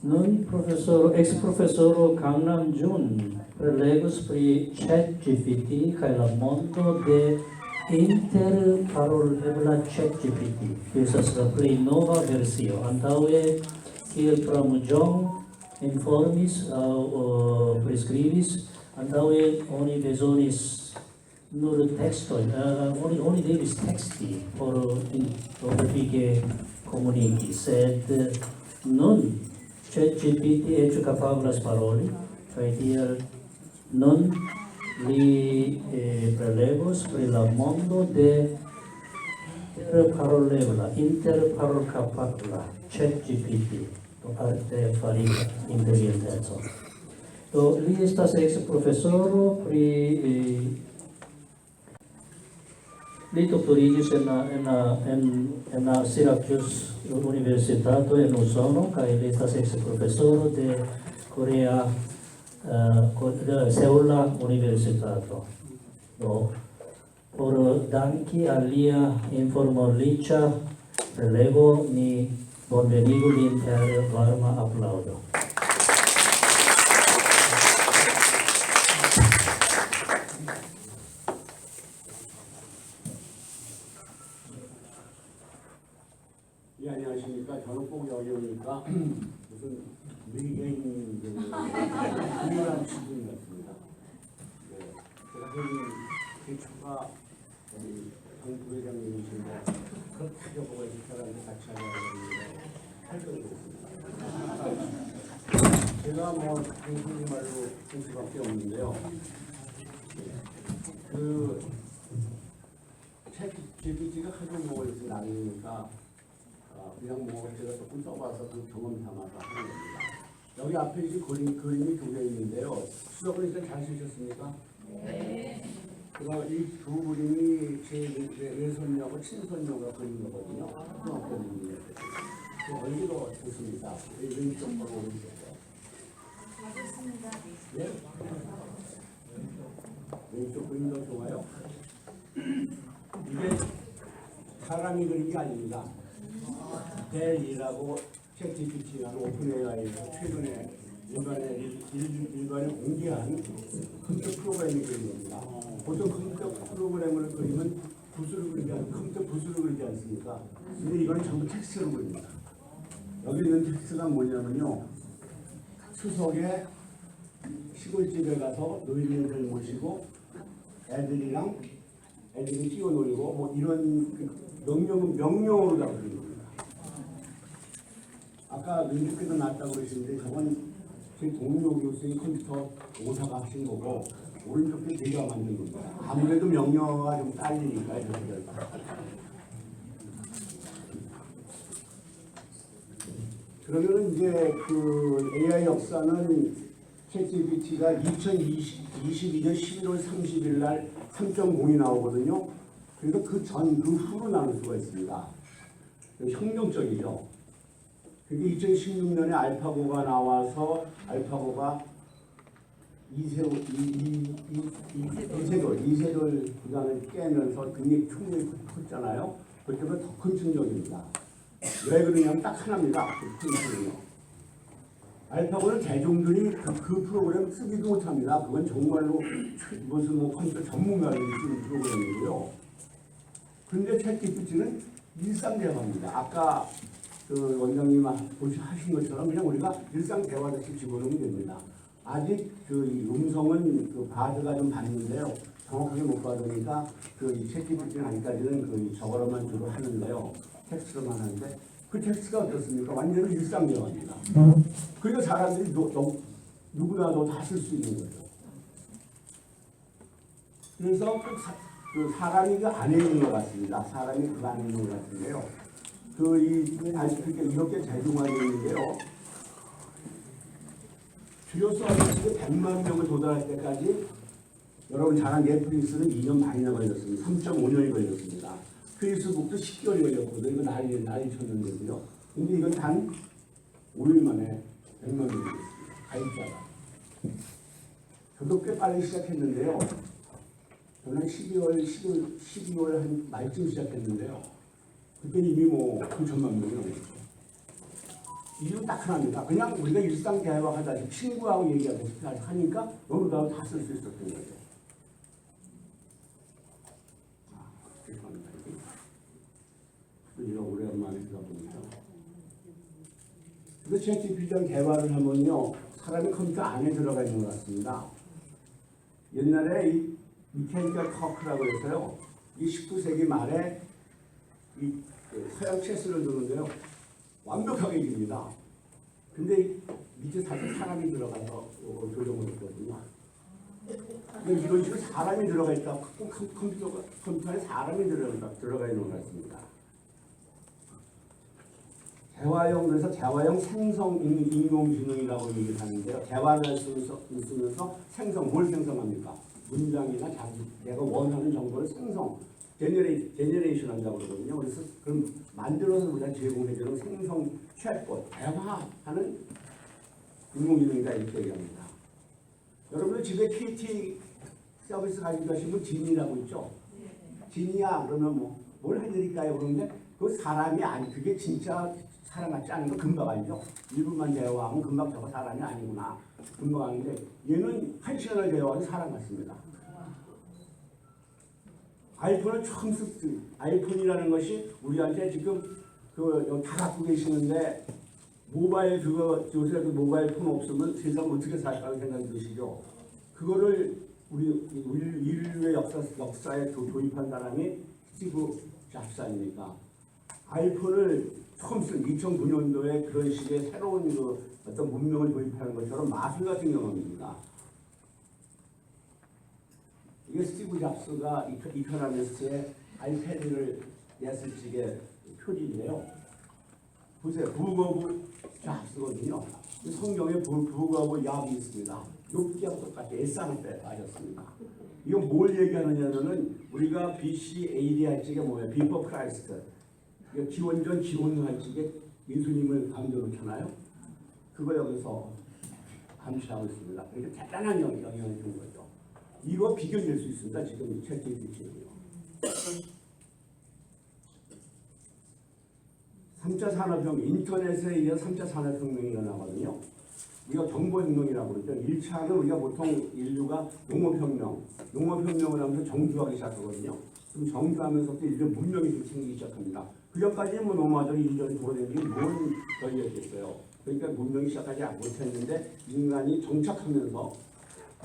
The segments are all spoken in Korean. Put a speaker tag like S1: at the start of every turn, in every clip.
S1: Non professor, ex professor Gangnam Jun prelegos pri ChatGPT kaj la mondo de interparolebla ChatGPT. Estas la plej nova versio. Antaŭe, kiel Pramujong informis aŭ priskribis, antaŭe oni bezonis nur tekstojn, oni devis teksti por efike komuniki, sed nun ChatGPT eĉ kapablas paroli, kaj tiel nun li prelegos pri la mondo de interparolkapabla ChatGPT, arte farita inteligenteco. Li estas ex-profesoro pri li doktoriĝis en la Syracuse Universitato en Usono kaj li estas ex-profesoro de Korea Seula Universitato. Por danki al lia informoriĉa prelego ni bonvenigu lin per varma aplaŭdo.
S2: 예, 안녕하십니까. 저는 꼭 여기 오니까 무슨 미개인 중요한 수준 같습니다. 네, 제가 대초가 정 부회장님이신데 그 타격보가 있다라는 같이 하려고 활동을 했습니다. 제가 뭐 당신이 말로 할 수밖에 없는데요. 그 ChatGPT가 하도 뭐 이렇게 나뉘니까 그냥 뭐 제가 조금 써봐서 그 경험 삼아서 하는 겁니다. 여기 앞에 이제 그림이 두 개 있는데요. 수석은 일단 잘 쓰셨습니까? 네. 그럼 이 두 그림이 제 외손녀하고 친손녀가 그린 거거든요. 중학교 그림이에요. 그 얼굴도 좋습니다. 왼쪽 거고 오른쪽 거.
S3: 맞습니다.
S2: 네? 왼쪽 그림도 좋아요. 이게 사람이 그린 게 아닙니다. 델이라고 챗GPT라는 오픈AI에서 최근에 일반에 공개한 컴퓨터 프로그램이 그린 겁니다. 보통 컴퓨터 프로그램을 그리면 붓으로 그리지 컴퓨터 붓으로 그리지 않습니까? 근데 이거는 전부 텍스트로 그립니다. 여기 있는 텍스트가 뭐냐면요. 추석에 시골집에 가서 노인네들 모시고 애들이 뛰어놀고 뭐 이런 명령으로 다 그린 겁니다. 아까 민주께서 났다고 그러시는데 저건 제 동료 교수의 컴퓨터 오사가 하신 거고 오른쪽에 제가 만든 겁니다. 아무래도 명령어가 좀 딸리니까요. 그러면은 이제 그 AI 역사는 챗GPT가 2022년 11월 30일 날 3.0이 나오거든요. 그래서 그 후로 나눌 수가 있습니다. 혁명적이죠. 그게 2016년에 알파고가 나와서 알파고가 이세돌 구간을 깨면서 굉장히 충격이 컸잖아요. 그때보다 더 큰 충격입니다. 왜 그러냐면 딱 하나입니다. 큰 충격이요. 알파고는 대중들이 그 프로그램 쓰지도 못합니다. 그건 정말로 무슨 뭐 컴퓨터 전문가들이 쓰는 프로그램이고요. 그런데 챗GPT는 일상 대화입니다. 아까 그 원장님 하신 것처럼 그냥 우리가 일상 대화같이 집어넣으면 됩니다. 아직 그 음성은 그 바드가 좀 봤는데요. 정확하게 못 받으니까 그 챗GPT는 아직까지는 그 저거로만 주로 하는데요. 텍스트로만 하는데 그 텍스트가 어떻습니까? 완전히 일상 대화입니다. 그러니까 사람들이 누구나도 다 쓸 수 있는 거죠. 그래서 그 사람이 그 안에 있는 것 같습니다. 사람이 그 안에 있는 것 같은데요. 그러니까 이렇게 대중화되어 있는데요. 주요 서비스가 100만 명을 도달할 때까지 여러분 잘 아는 넷플릭스는 2년 반이나 걸렸습니다. 3.5년이 걸렸습니다. 페이스북도 10개월이 걸렸거든요. 이거 난리 쳤는데요. 근데 이건 단 5일 만에 100만 명이 됐습니다. 가입자가. 저도 꽤 빨리 시작했는데요. 저는 12월 한 말쯤 시작했는데요. 그때 이미 뭐 9천만 명이 넘었죠. 이유는 딱 하나입니다. 그냥 우리가 일상 대화하다시피 친구하고 얘기하다시피 하니까 여기다 다 쓸 수 있었던 거죠. 죄송합니다. 이거 오랜만에 들어보니까. 그래서 챗GPT랑 대화를 하면요, 사람이 컴퓨터 안에 들어가 있는 것 같습니다. 옛날에 이 미케니컬 터크라고 해서요, 이 19세기 말에 이 서양 체스를 두는데요, 완벽하게 이깁니다. 근데 밑에 살짝 사람이 들어가서 조정을 했거든요. 근데 이런 식으로 사람이 들어가 있다. 컴퓨터 안에 사람이 들어가 있는 것 같습니다. 대화형에서 대화형 생성 인공지능이라고 얘기를 하는데요. 대화를 쓰면서 생성, 뭘 생성합니까? 문장이나 내가 원하는 정보를 생성, 제너레이션 한다고 그러거든요. 그래서 그럼 만들어서 우리가 제공해주는 생성 챗봇, 대화하는 인공지능이다 이렇게 얘기합니다. 여러분들 집에 KT 서비스 가지고 가시면 진이라고 있죠? 진이야 그러면 뭘 해드릴까요? 그러는데 그 사람이 아니, 그게 진짜 사람 같지 않은 거 금방 알죠? 1분만 대화하면 금방 저거 사람이 아니구나. 금방 아는데 얘는 1시간을 대화하는 사람 같습니다. 아이폰을 처음 썼지. 아이폰이라는 것이 우리한테 지금 다 갖고 계시는데 모바일 요새 모바일 폰 없으면 세상 어떻게 살까 생각이 드시죠? 그거를 우리 인류의 역사에 도입한 사람이 스티브 잡스 아닙니까? 아이폰을 처음 쓴 2009년도에 그런 식의 새로운 어떤 문명을 도입하는 것처럼 마술 같은 경험입니다. 이게 스티브 잡스가 이코노미스트의 아이패드를 냈을 적의 표지인데요. 보세요. 북 오브 잡스거든요. 성경에 북 오브 얍이 있습니다. 욥기하고 똑같이 S한테 빠졌습니다. 이건 뭘 얘기하느냐면은 우리가 BC AD 할 적에 뭐예요? 비포 크라이스트. 기원전 기원할 적에 예수님을 감겨놓잖아요. 그거 여기서 감시하고 있습니다. 이렇게 대단한 영향을 준 거죠. 이거 비교될 수 있습니다. 지금 챗GPT는요. 3차 산업혁명, 인터넷에 의해 3차 산업혁명이 일어나거든요. 우리가 정보혁명이라고 그러죠. 1차는 우리가 보통 인류가 농업혁명을 하면서 정주하기 시작하거든요. 그럼 정주하면서부터 인류 문명이 생기기 시작합니다. 그 전까지는 노마드로 이리저리 돌아다니는 게 뭔 전이었겠어요. 그러니까 문명이 시작하지 못했는데 인간이 정착하면서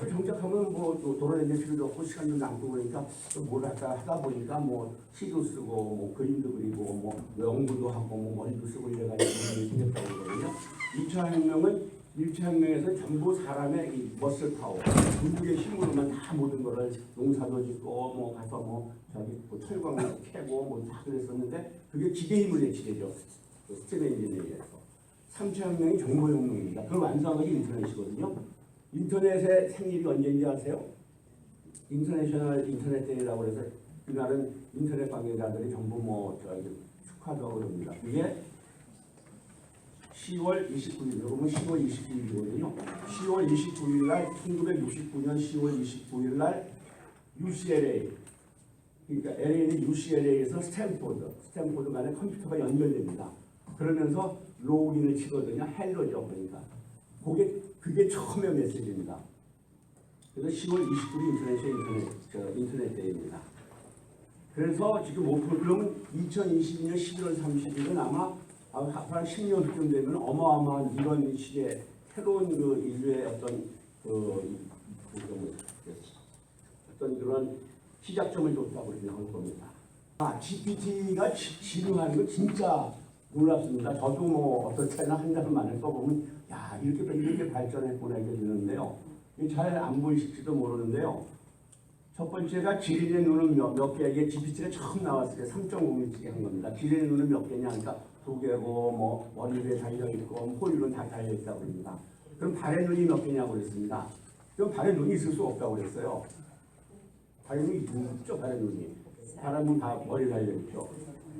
S2: 정착하면 돌아다닐 필요도 없고 시간도 남고 그러니까 뭘 하다 보니까 시도 쓰고 그림도 그리고 연구도 하고 머리도 쓰고 이래가지고 생겼다고 그러거든요. 2차 혁명은 1차 혁명에서 전부 사람의 이 머슬 파워, 근육의 힘으로만 다 모든 거를 농사도 짓고 가서 철광을 캐고 다 그랬었는데 그게 기계 힘을 내치게죠. 스팀 엔진에 의해서. 3차 혁명이 정보혁명입니다. 그걸 완성한 것이 인터넷이거든요. 인터넷의 생일이 언제인지 아세요? 인터내셔널 인터넷 데이라고 해서 그날은 인터넷 관계자들이 전부 축하도 하고 그럽니다. 그게 10월 29일, 여러분 10월 29일이거든요. 10월 29일 날 1969년 10월 29일 날 UCLA, 그러니까 LA는 UCLA에서 스탠포드 간에 컴퓨터가 연결됩니다. 그러면서 로그인을 치거든요. 헬로죠. 그러니까 그게 처음의 메시지입니다. 그래서 10월 29일 인터넷 데이입니다. 그래서 지금 그러면 2022년 11월 30일은 아마 한 10년 후쯤 되면 어마어마한 이런 식의 새로운 인류의 어떤 그런 시작점을 줬다고 생각할 겁니다. GPT가 진행하는 거 진짜 놀랍습니다. 저도 어떨 때나 한 달 만에 써보면 이렇게 발전했구나 이렇게 되는데요. 잘 안 보이실지도 모르는데요. 첫 번째가 지린의 눈은 몇 개, 이게 GPT가 처음 나왔을 때 3.5인치게 한 겁니다. 지린의 눈은 몇 개냐 하니까 2개고 머리 위에 달려있고 호일은 다 달려있다고 합니다. 그럼 발의 눈이 몇 개냐고 그랬습니다. 그럼 발의 눈이 있을 수 없다고 그랬어요. 발의 눈이 있죠, 발의 눈이. 사람은 다 머리 달려있죠.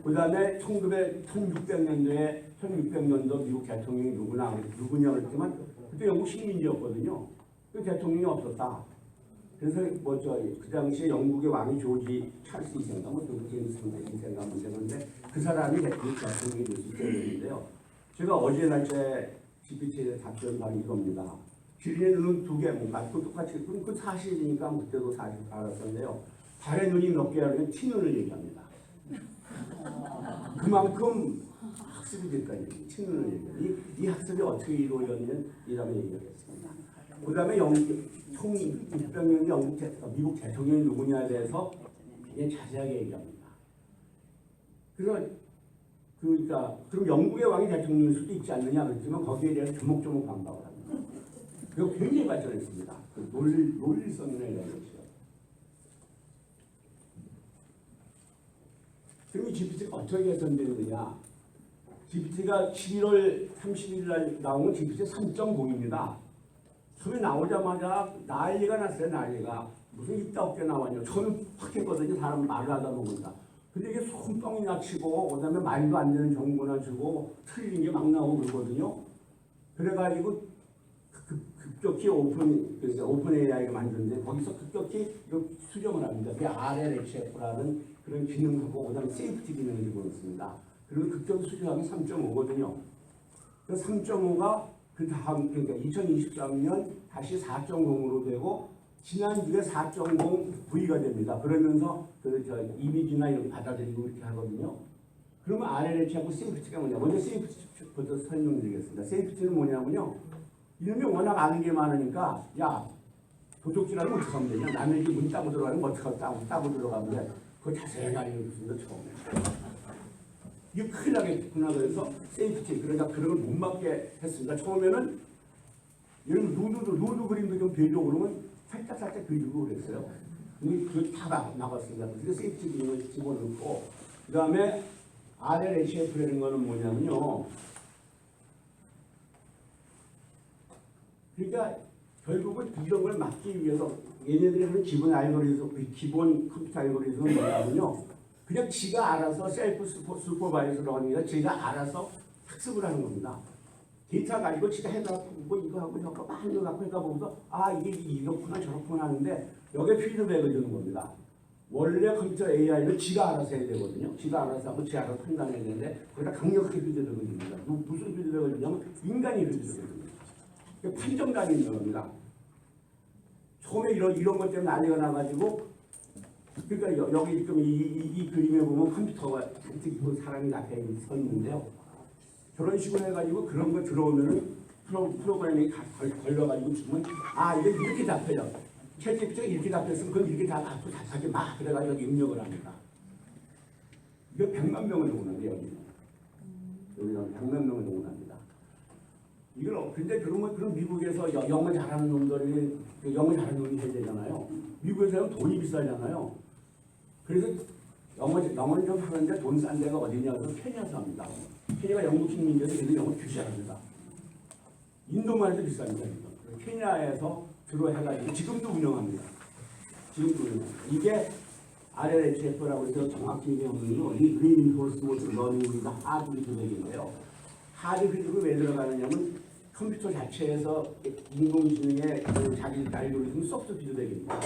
S2: 그 다음에 1600년도 미국 대통령이 누구냐 그랬지만 그때 영국 식민지였거든요. 그 대통령이 없었다. 그래서 그 당시에 영국의 왕이 조지 찰스 2세인가 제임스 2세인가 문제인데 그 사람이 대통령이 될 수 있었는데요. 제가 어제 날짜 GPT에 답변 바로 이겁니다. 기린의 눈은 두 개, 맞고 똑같이, 그 사실이니까 그때도 사실 알았었는데요. 달의 눈이 몇 개라면 T눈을 얘기합니다. 그만큼 학습이 됐다는 얘기, T눈을 얘기합니다. 이 학습이 어떻게 이루어졌는지라면 얘기하겠습니다. 그 다음에 총 600명의 미국 대통령이 누구냐에 대해서 굉장히 자세하게 얘기합니다. 그래서 그럼 영국의 왕이 대통령일 수도 있지 않느냐 그랬지만 거기에 대해서 조목조목 반박을 합니다. 그리고 굉장히 발전했습니다. 그 논리성이나 이런 것이요. 그럼 이 GPT가 어떻게 개선되느냐? GPT가 11월 30일 날 나온 GPT 3.0입니다. 처음에 나오자마자 난리가 났어요. 난리가. 무슨 있다 없게 나왔냐. 처음에 확 했거든요. 사람 말을 하다 보니까. 근데 이게 손뻥이나 치고 그다음에 말도 안 되는 정보나 주고 틀린 게 막 나오고 그러거든요. 그래가지고 급격히 그러니까 오픈 AI가 만드는데 거기서 급격히 이거 수정을 합니다. 그게 RLHF라는 그런 기능하고 그다음에 세이프티 기능을 집어넣습니다. 그러면 급격히 수정하면 3.5거든요. 그 3.5가 그 다음 그러니까 2023년 다시 4.0으로 되고 지난주에 4.0V가 됩니다. 그러면서 이미지나 이런 거 받아들이고 이렇게 하거든요. 그러면 RLH하고 세이프티가 뭐냐? 먼저 세이프티부터 설명드리겠습니다. 세이프티는 뭐냐면요. 이놈이 워낙 아는 게 많으니까 야 도둑질하면 어떻게 하면 되냐? 남의 집 문 따고 들어가면 어떻게 따고 들어가면 돼? 그거 자세히 알려줬습니다. 처음에. 이게 큰일 나겠구나 그래서 세이프티 그러니까 그런 걸 못 맞게 했습니다. 처음에는 이런 루드 그림도 좀 배우려고 그러면 살짝 그리고 그랬어요. 근데 그게 다 나갔습니다. 그래서 세이프티 기능을 집어넣고 그 다음에 RLHF라는 거는 뭐냐면요. 그러니까 결국은 이런 걸 막기 위해서 얘네들이 하는 기본 알고리즘, 기본 컴퓨터 알고리즘은 뭐냐면요. 그냥 지가 알아서 셀프 슈퍼바이저로 하는 게 아니라 지가 알아서 학습을 하는 겁니다. 데이터 가지고 지가 해갖고 이거 하고 저거 많이 갖고 해가 보면서 아 이게 이렇구나 저렇구나 하는데 여기에 피드백을 주는 겁니다. 원래 컴퓨터 AI는 지가 알아서 해야 되거든요. 지가 알아서 하고 지가 알아서 판단해야 되는데 거기다 강력하게 피드백을 줍니다. 무슨 피드백을 주냐면 인간이 피드백을 줍니다. 판정단이 있는 겁니다. 처음에 이런 것 때문에 난리가 나가지고 그러니까 여기 지금 이 그림에 보면 컴퓨터가 잔뜩 사람이 앞에 서 있는데요. 저런 식으로 해가지고 그런 거 들어오면은 프로그램이 걸려가지고 주면 아 이게 이렇게 답해요. 챗GPT가 이렇게 답했으면 그건 이렇게 앞으로 답하지 마. 그래가지고 여기 입력을 합니다. 이거 100만 명을 동원한대요. 여기는 100만 명을 동원합니다. 이걸 근데 그런 미국에서 영어 잘하는 놈들이 영어 잘하는 놈이 해야 되잖아요. 미국에서는 돈이 비싸잖아요. 그래서 영어는 좀 하는데 돈 싼 데가 어디냐 그래서 케냐에서 합니다. 케냐가 영국 식민지에서 얘들 영어 규제합니다. 인도만 해도 비쌉니다. 케냐에서 주로 해가지고 지금도 운영합니다. 이게 RLHF라고 해서 정확히 얘기하면요. Reinforcement Learning 하드 피드백인데요. 하드 피드백이 왜 들어가느냐면 컴퓨터 자체에서 인공지능의 자기 알고리즘 소프트 피드백입니다.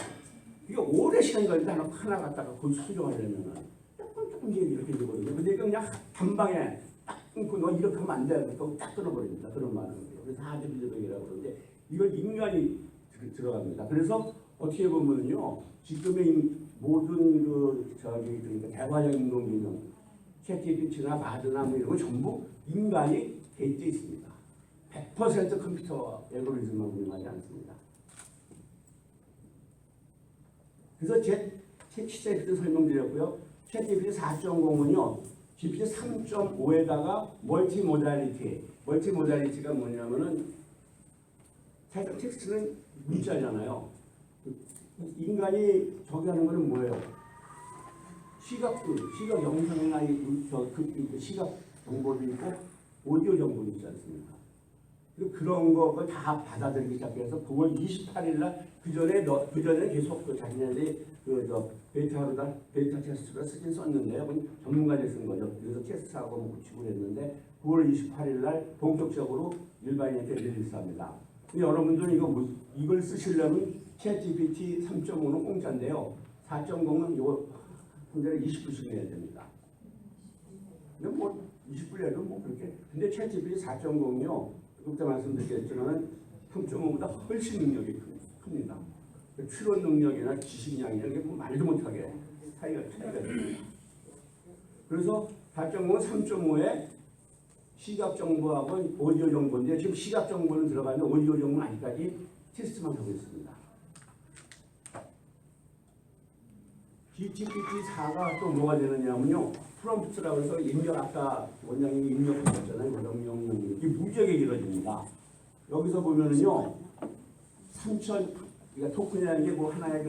S2: 이게 오래 시간이 걸리는데 하나 갖다가 거기 수정하려면 조금 이렇게 되거든요. 근데 이거 그냥 단방에 딱 끊고 너 이렇게 하면 안 돼. 딱 끊어버립니다. 그런 말은. 그래서 하드 피드백이라고 그러는데 이걸 인간이 들어갑니다. 그래서 어떻게 보면요. 지금의 모든 그러니까 대화형 인공지능, 챗GPT나 바드나 뭐 이런 거 전부 인간이 게이트에 있습니다. 100% 컴퓨터 알고리즘만 운영하지 않습니다. 그래서 챗GPT 설명드렸고요. 챗GPT 4.0은요. GPT 3.5에다가 멀티모달리티가 뭐냐면은 텍스트는 문자잖아요. 인간이 저기 하는 거는 뭐예요? 시각 영상이나 시각 정보도 있고 오디오 정보도 있지 않습니까? 그런 거를 다 받아들이기 시작해서 9월 28일 날 그전에 계속 자기네들이 베이타 테스트가 쓰긴 썼는데요. 전문가들이 쓴 거죠. 그래서 테스트하고 붙이고 그랬는데 9월 28일 날 본격적으로 일반인한테 릴리스합니다. 여러분들은 이걸 쓰시려면 챗GPT 3.5는 공짜인데요. 4.0은 이거 혼자 20불씩 내야 됩니다. 근데 20분이라도 뭐 그렇게. 근데 챗GPT 4.0이요. 그때 말씀드렸지만 3.5보다 훨씬 능력이 큽니다. 추론 능력이나 지식량이나 이게 뭐 말도 못하게 차이가 됩니다. 그래서 4.5는 3.5에 시각 정보하고 오디오 정보인데 지금 시각 정보는 들어가는데 오디오 정보는 아직까지 테스트만 하고 있습니다. GPT-4가 또 뭐가 되느냐면요. 프롬프트라고 해서 입력, 아까 원장님이 입력하셨잖아요. 명령 이게 무지하게 길어집니다. 여기서 보면은요. 3천, 그러니까 토큰이라는 게 뭐 하나의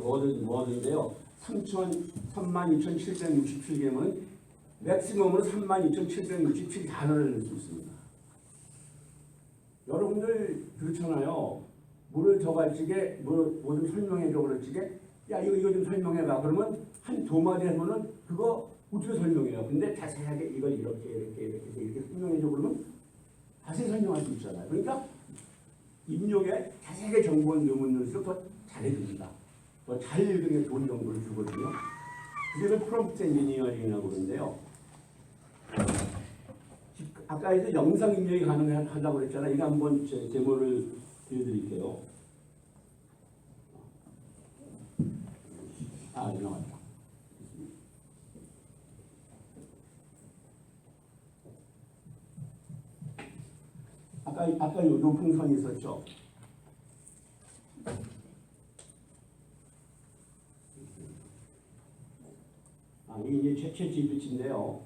S2: 워드인데요. 32,767개면 맥시멈으로 32,767 단어를 넣을 수 있습니다. 여러분들 그렇잖아요. 뭐를 더 가르치게, 뭐 좀 설명해줘 그러지게, 야 이거 좀 설명해봐. 그러면 한 두 마디 하면은 그거 어떻게 설명해요? 근데 자세하게 이걸 이렇게 설명해줘 그러면 자세히 설명할 수 있잖아요. 그러니까 입력에 자세하게 정보를 넣으면 넣을수록 더 잘해줍니다. 더 잘 읽는 게 좋은 정보를 주거든요. 그게 프롬프트 엔지니어링이라고 그러는데요. 아까 이제 영상 입력이 가능하다고 그랬잖아요. 이거 한번 데모를 보여드릴게요. 나왔다. 아까 요 풍선이 있었죠. 이게 이제 챗GPT인데요. 요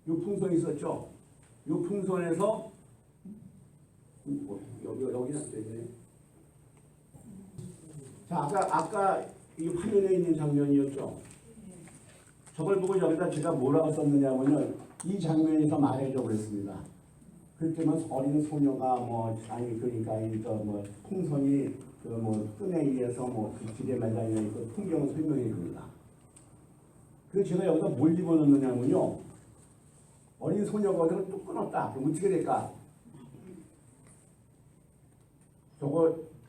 S2: 풍선이 있었죠. 요 풍선에서 여기 났어요. 자, 아까 이 화면에 있는 장면이었죠. 저걸 보고 여기다 제가 뭐라고 썼느냐면요. 이 장면에서 말해줘 그랬습니다. 그때만 어린 소녀가 그러니까 뭐 풍선이 끈에 의해서 그 길에 매달려 있고 풍경을 설명해 줍니다. 그래서 제가 여기다 뭘 집어넣느냐면요. 어린 소녀가 어디서 뚝 끊었다. 그럼 어떻게 될까?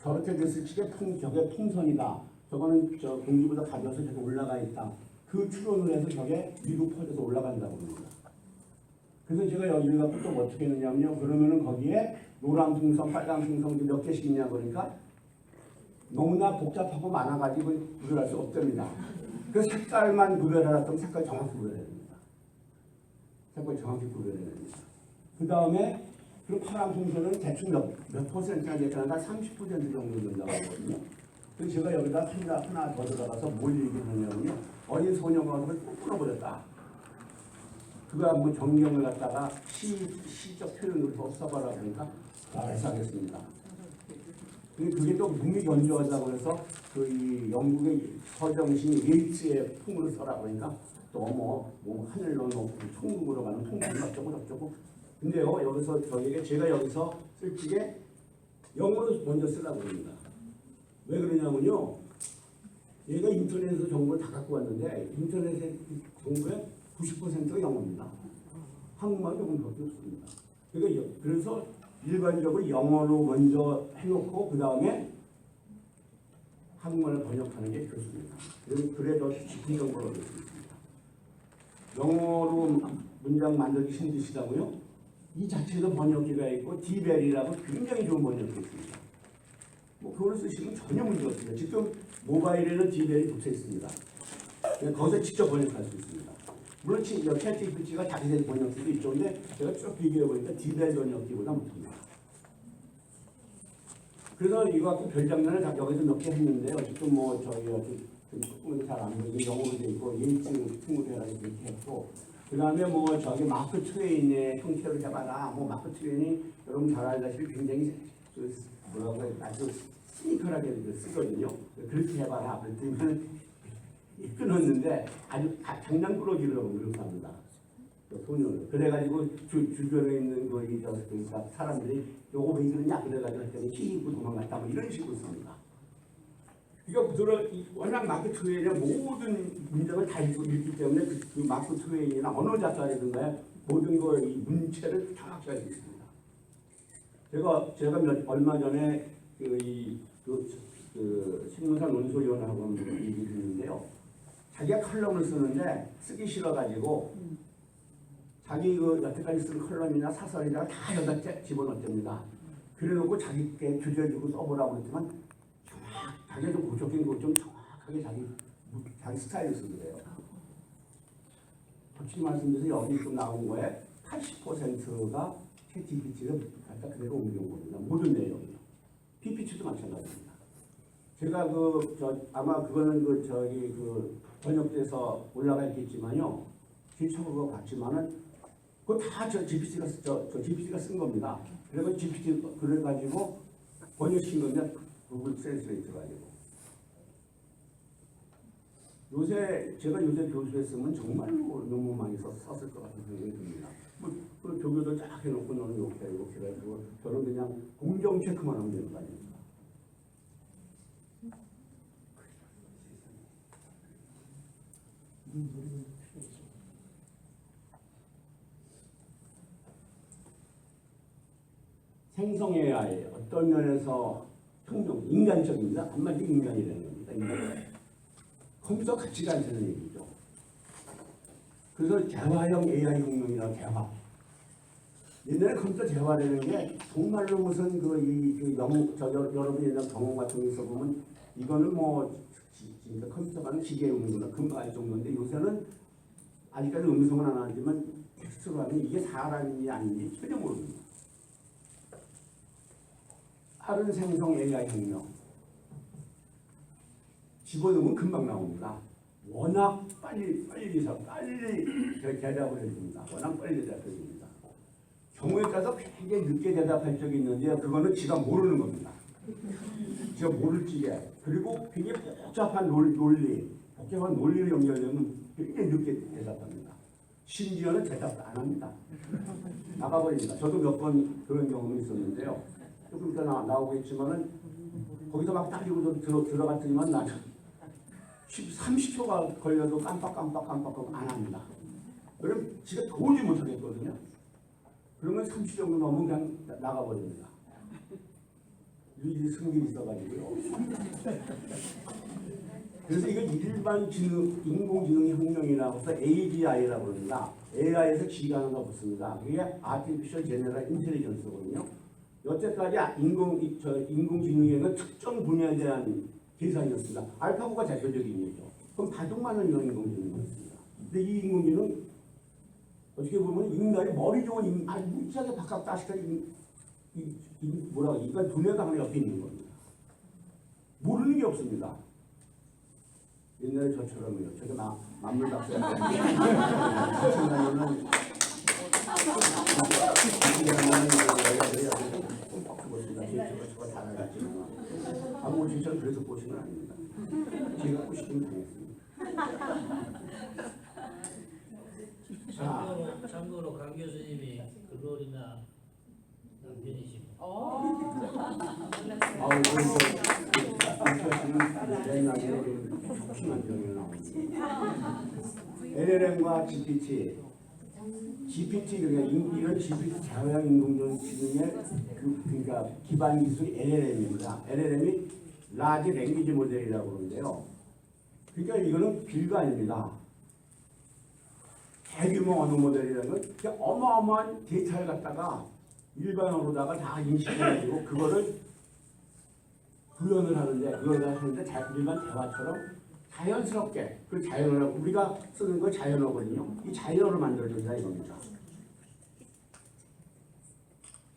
S2: 저렇게 됐을 적에 저게 풍선이다. 저거는 공기보다 가벼워서 저게 올라가 있다. 그 추론을 해서 저게 위로 퍼져서 올라간다고 합니다. 그래서 제가 여기 갖고 또 어떻게 했느냐면요. 그러면은 거기에 노란 풍선, 빨간 풍선 몇 개씩 있냐 그러니까 너무나 복잡하고 많아가지고 구별할 수 없답니다. 그 색깔만 구별하라면 색깔 정확히 구별해야 됩니다. 색깔 정확히 구별해야 됩니다. 그 다음에 그 파란 풍선은 대충 몇 퍼센트나 될까나 30% 정도 된다고 하거든요. 그래서 제가 여기다 하나 더 들어가서 뭘 얘기하냐면요. 어린 소녀가 그걸 꼭 끊어버렸다. 그거 뭐 정경을 갖다가 시적 표현으로 더 써봐라 그러니까 알아서 하겠습니다. 그게 또 눈이 견조하다고 해서 이 영국의 서정신 예이츠의 풍으로 써라 그러니까 또 뭐 하늘로 높고 천국으로 가는 풍물이 어쩌고 근데요 여기서 제가 여기서 쓸 적에 영어로 먼저 쓰라고 합니다. 왜 그러냐면요. 얘가 인터넷에서 정보를 다 갖고 왔는데 인터넷의 정보의 90%가 영어입니다. 한국말은 조금밖에 없습니다. 그래서 일반적으로 영어로 먼저 해놓고 그 다음에 한국말을 번역하는 게 좋습니다. 그래 더 깊은 정보를 얻을 수 있습니다. 영어로 문장 만들기 힘드시다고요? 이 자체도 번역기가 있고 디벨이라고 굉장히 좋은 번역기 있습니다. 그걸 쓰시면 전혀 문제 없습니다. 지금 모바일에는 디벨이 붙어 있습니다. 거기서 직접 번역할 수 있습니다. 물론 챗GPT가 자기들 번역기도 있죠. 근데 제가 쭉 비교해보니까 디벨 번역기보다 못합니다. 그래서 이거 갖고 별장면을 여기서 넣게 했는데요. 지금 조금 잘안 보이고 영어로 돼 있고 예이츠 풍으로 해가지고 이렇게 했고 그 다음에 마크 트웨인의 형태로 해봐라. 마크 트웨인이 여러분 잘 알다시피 굉장히 아주 시니컬하게 쓰거든요. 그렇게 해봐라. 그랬더니 끊었는데 아주 장난꾸러기로 그렇게 합니다. 소녀를. 그래가지고 주변에 있는 사람들이 요거 왜 그러냐 그래가지고 했더니 키 입고 도망갔다 이런 식으로 씁니다. 워낙 마크 트웨인의 모든 문장을 다 읽기 때문에 그 마크 트웨인이나 언어 작가라든가 모든 이 문체를 정확히 알고 있습니다. 제가 얼마 전에 신문사 논소위원하고 한번 얘기를 했는데요. 자기가 칼럼을 쓰는데 쓰기 싫어가지고 자기 그 여태까지 쓴 컬럼이나 사설이나 다 여기다 집어넣습니다. 그래놓고 자기께 주제 주고 써보라고 했지만 자기가 좀 고적인 거 좀 정확하게 자기 스타일을 쓰더래요. 솔직히 말씀드려서 여기 좀 나온 거에 80%가 챗GPT를 갖다 그대로 옮겨온 겁니다. 모든 내용이요. PPT도 마찬가지입니다. 제가 아마 그거는 번역돼서 올라가 있겠지만요. 뒤쳐보고 봤지만은 그거 다 GPT가 쓴 겁니다. 그리고 GPT 그래가지고 번역시킨 건데 구글 트랜스레이터 가지고. 제가 요새 교수했으면 정말로 너무 많이 썼을 것 같은 생각이 듭니다. 그 조교도 쫙 해놓고 너는 이렇게 해가지고 저는 그냥 공정 체크만 하면 되는 거 아닙니까? 생성 AI 어떤 면에서 혁명, 인간적입니다. 한마디 인간이라는 겁니다. 인간. 컴퓨터 가치가 안 되는 얘기죠. 그래서 대화형 AI 혁명이라고 대화. 옛날에 컴퓨터 대화라는 게 정말로 무슨 여러분 옛날 경험 같은 거 있어보면 이거는 뭐 진짜 컴퓨터가 기계에 오는구나 금방 알 정도인데 요새는 아직까지 음성은 안 하지만 텍스트로 하면 이게 사람인지 아닌지 전혀 모릅니다. 빠른 생성 AI 혁명. 집어넣으면 금방 나옵니다. 워낙 빨리 대답을 해줍니다. 워낙 빨리 대답해줍니다. 경우에 따라서 굉장히 늦게 대답할 적이 있는데 그거는 지가 모르는 겁니다. 지가 모를지게. 그리고 굉장히 복잡한 논리를 연결되면 굉장히 늦게 대답합니다. 심지어는 대답도 안 합니다. 나가버립니다. 저도 몇 번 그런 경험이 있었는데요. 조금 이따 나오겠지만은 거기서 막 따지고 들어갔더니만 나는 30초가 걸려도 깜빡하고 안 합니다. 그럼 지가 도저히 못하겠거든요. 그러면 30초 정도 넘으면 그냥 나가버립니다. 일이 승질이 있어가지고요. 그래서 이걸 인공지능 혁명이라고 해서 AGI라고 합니다. AI에서 G가 하나가 붙습니다. 그게 Artificial General Intelligence거든요. 여태까지 인공지능에는 특정 분야에 대한 계산이었습니다. 알파고가 대표적인 얘기죠. 그럼 바둑만은 이런 인공지능이었습니다. 근데 이 인공지능 어떻게 보면 인간이 머리 좋은 아주 무지하게 바깥다시까지 인간 두뇌가 하나 옆에 있는 겁니다. 모르는 게 없습니다. 옛날에 저처럼요. 제가 만물 박사였는데 저거 다 알았지만 아무튼 저는 그래서 꼬신 건 아닙니다. 제가 꼬시긴 당했습니다.
S1: 참고로 강 교수님이 글로리나 남편이십니다.
S2: LLM과 GPT 이런 GPT 대화형 인공지능의 그러니까 기반 기술이 LLM입니다. LLM이 라지 랭귀지 모델이라고 그러는데요. 그러니까 이거는 빌가입니다. 대규모 언어 모델이라는 건 어마어마한 데이터를 갖다가 일반어로다가 다 인식해가지고 그거를 구현을 하는데 일반 대화처럼 자연스럽게 그 자연어로 우리가 쓰는 거 자연어거든요. 이 자연어로 만들어준다 이겁니다.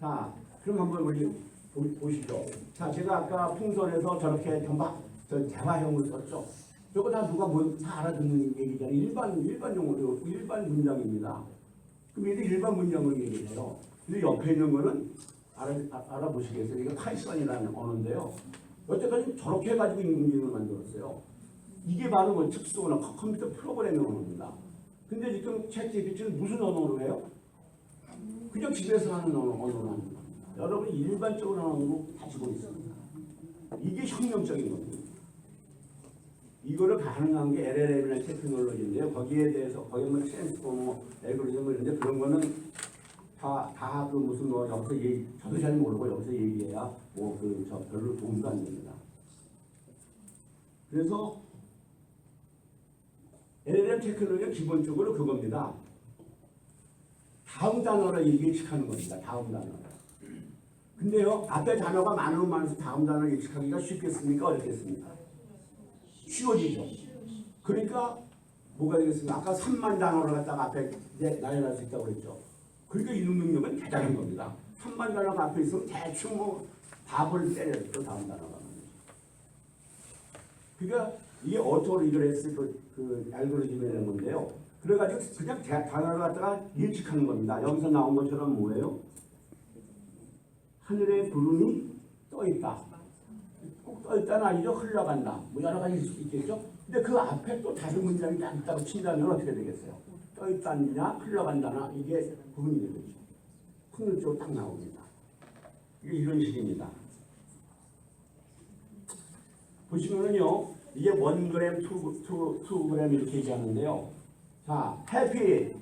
S2: 자, 그럼 한번 우리 보시죠. 자, 제가 아까 풍선에서 저렇게 대화형을 썼죠. 저거 다 누가 다 알아듣는 얘기잖아요. 일반 용어로 일반 문장입니다. 그럼 얘들 일반 문장을 얘기해요. 근데 옆에 있는 거는 알아보시겠어요? 이게 파이썬이라는 언어인데요. 여태까지 저렇게 해가지고 인공지능을 만들었어요. 이게 바로 뭐 특수나 컴퓨터 프로그래밍 언어입니다. 근데 지금 챗GPT는 무슨 언어로 해요? 그냥 집에서 하는 언어로 하는 겁니다. 여러분이 일반적으로 하는 언어로 가지고 있습니다. 이게 혁명적인 겁니다. 이거를 가능한 게 LLM이라는 테크놀로지인데요. 거기에 대해서 거기 뭐 트랜스포머, 알고리즘 이런데 그런 거는 다 그 무슨 뭐 여기서 저도 잘 모르고 여기서 얘기해야 저 별로 도움도 안 됩니다. 그래서 LLM 테크놀로지는 기본적으로 그겁니다. 다음 단어를 예측하는 겁니다. 다음 단어. 근데요, 앞에 단어가 많으면 많아서 다음 단어를 예측하기가 쉽겠습니까? 어렵겠습니까? 쉬워지죠. 그러니까 뭐가 되겠습니까? 아까 3만 단어를 갖다가 앞에 나열할 수 있다고 그랬죠. 그러니까 이런 능력은 대단한 겁니다. 3만 단어가 앞에 있으면 대충 뭐 답을 때려서 다음 단어가. 그러니까 이게 오토리그레스 그 알고리즘이라는 건데요. 그래가지고 그냥 단어를 갖다가 예측하는 겁니다. 여기서 나온 것처럼 뭐예요? 하늘에 구름이 떠 있다. 꼭 떠 있다는 아니죠. 흘러간다. 뭐 여러 가지 있겠죠. 근데 그 앞에 또 다른 문장이 딱 있다고 친다면 어떻게 되겠어요? 떠 있다느냐, 흘러간다나 이게 구분이 되겠죠. 확률적으로 딱 나옵니다. 이게 이런 식입니다. 보시면은요, 이게 1g, 2g 이렇게 얘기하는데요. 자, 해피,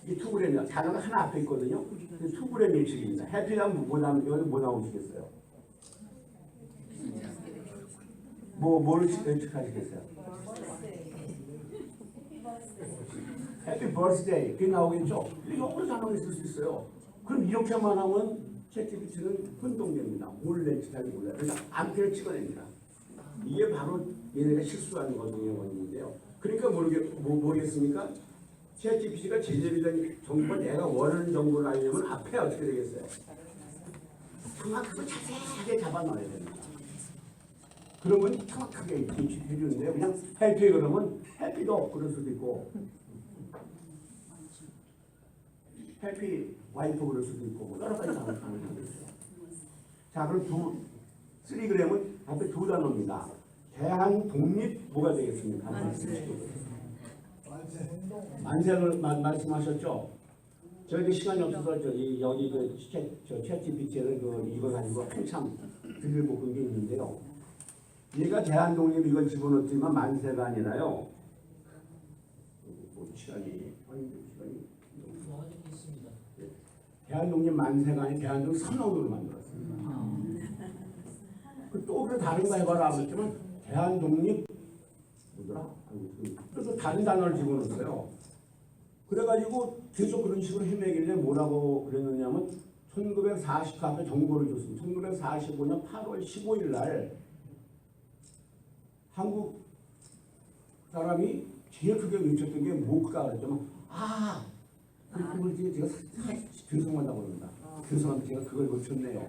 S2: 이게 2g이다. 단어가 하나 앞에 있거든요. 2g 예측입니다. 해피랑 여기 뭐 나오시겠어요? 뭐를 예측하시겠어요? 해피 버스데이, 그게 나오겠죠? 이게 영어로 단어가 있을 수 있어요. 그럼 이렇게만 하면 챗GPT는 혼동됩니다. 뭘 예측할지 몰라요. 그러니까 안표를 찍어냅니다. 이게 바로 얘네가 실수하는 거거든요. 그러니까 모르겠습니까? 챗GPT가 제대로 된 정보가 내가 원하는 정보를 알려면 앞에 어떻게 되겠어요? 정확하게 자세하게 잡아 넣어야 됩니다. 그러면 정확하게 해주는데요. 그냥 해피 그러면 해피도 그럴 수도 있고 해피 와이프 그럴 수도 있고 뭐 여러 가지 가능성이 있어요. 자, 그럼 3g은 앞에 두 단어입니다. 대한 독립 뭐가 되겠습니까? 만세를 말씀하셨죠? 저희도 시간이 없어서 여기 챗GPT를 이걸 가지고 한참 들려보고 게 있는데요. 얘가 대한 독립 이걸 집어넣지만 만세가 아니라요. 시간이 대한 독립 만세가 아닌 대한 독립 선언으로 만들었습니다. 또 그 다른 거 해봐라 그랬지만 대한독립 뭐더라? 또 다른 단어를 집어넣었어요. 그래가지고 계속 그런 식으로 헤매길래 뭐라고 그랬느냐면 1940 앞에 정보를 줬습니다. 1945년 8월 15일 날 한국 사람이 제일 크게 외쳤던 게 뭐가 그랬지만 그걸 제가 죄송하다고 합니다. 죄송합니다. 제가 그걸 놓쳤네요.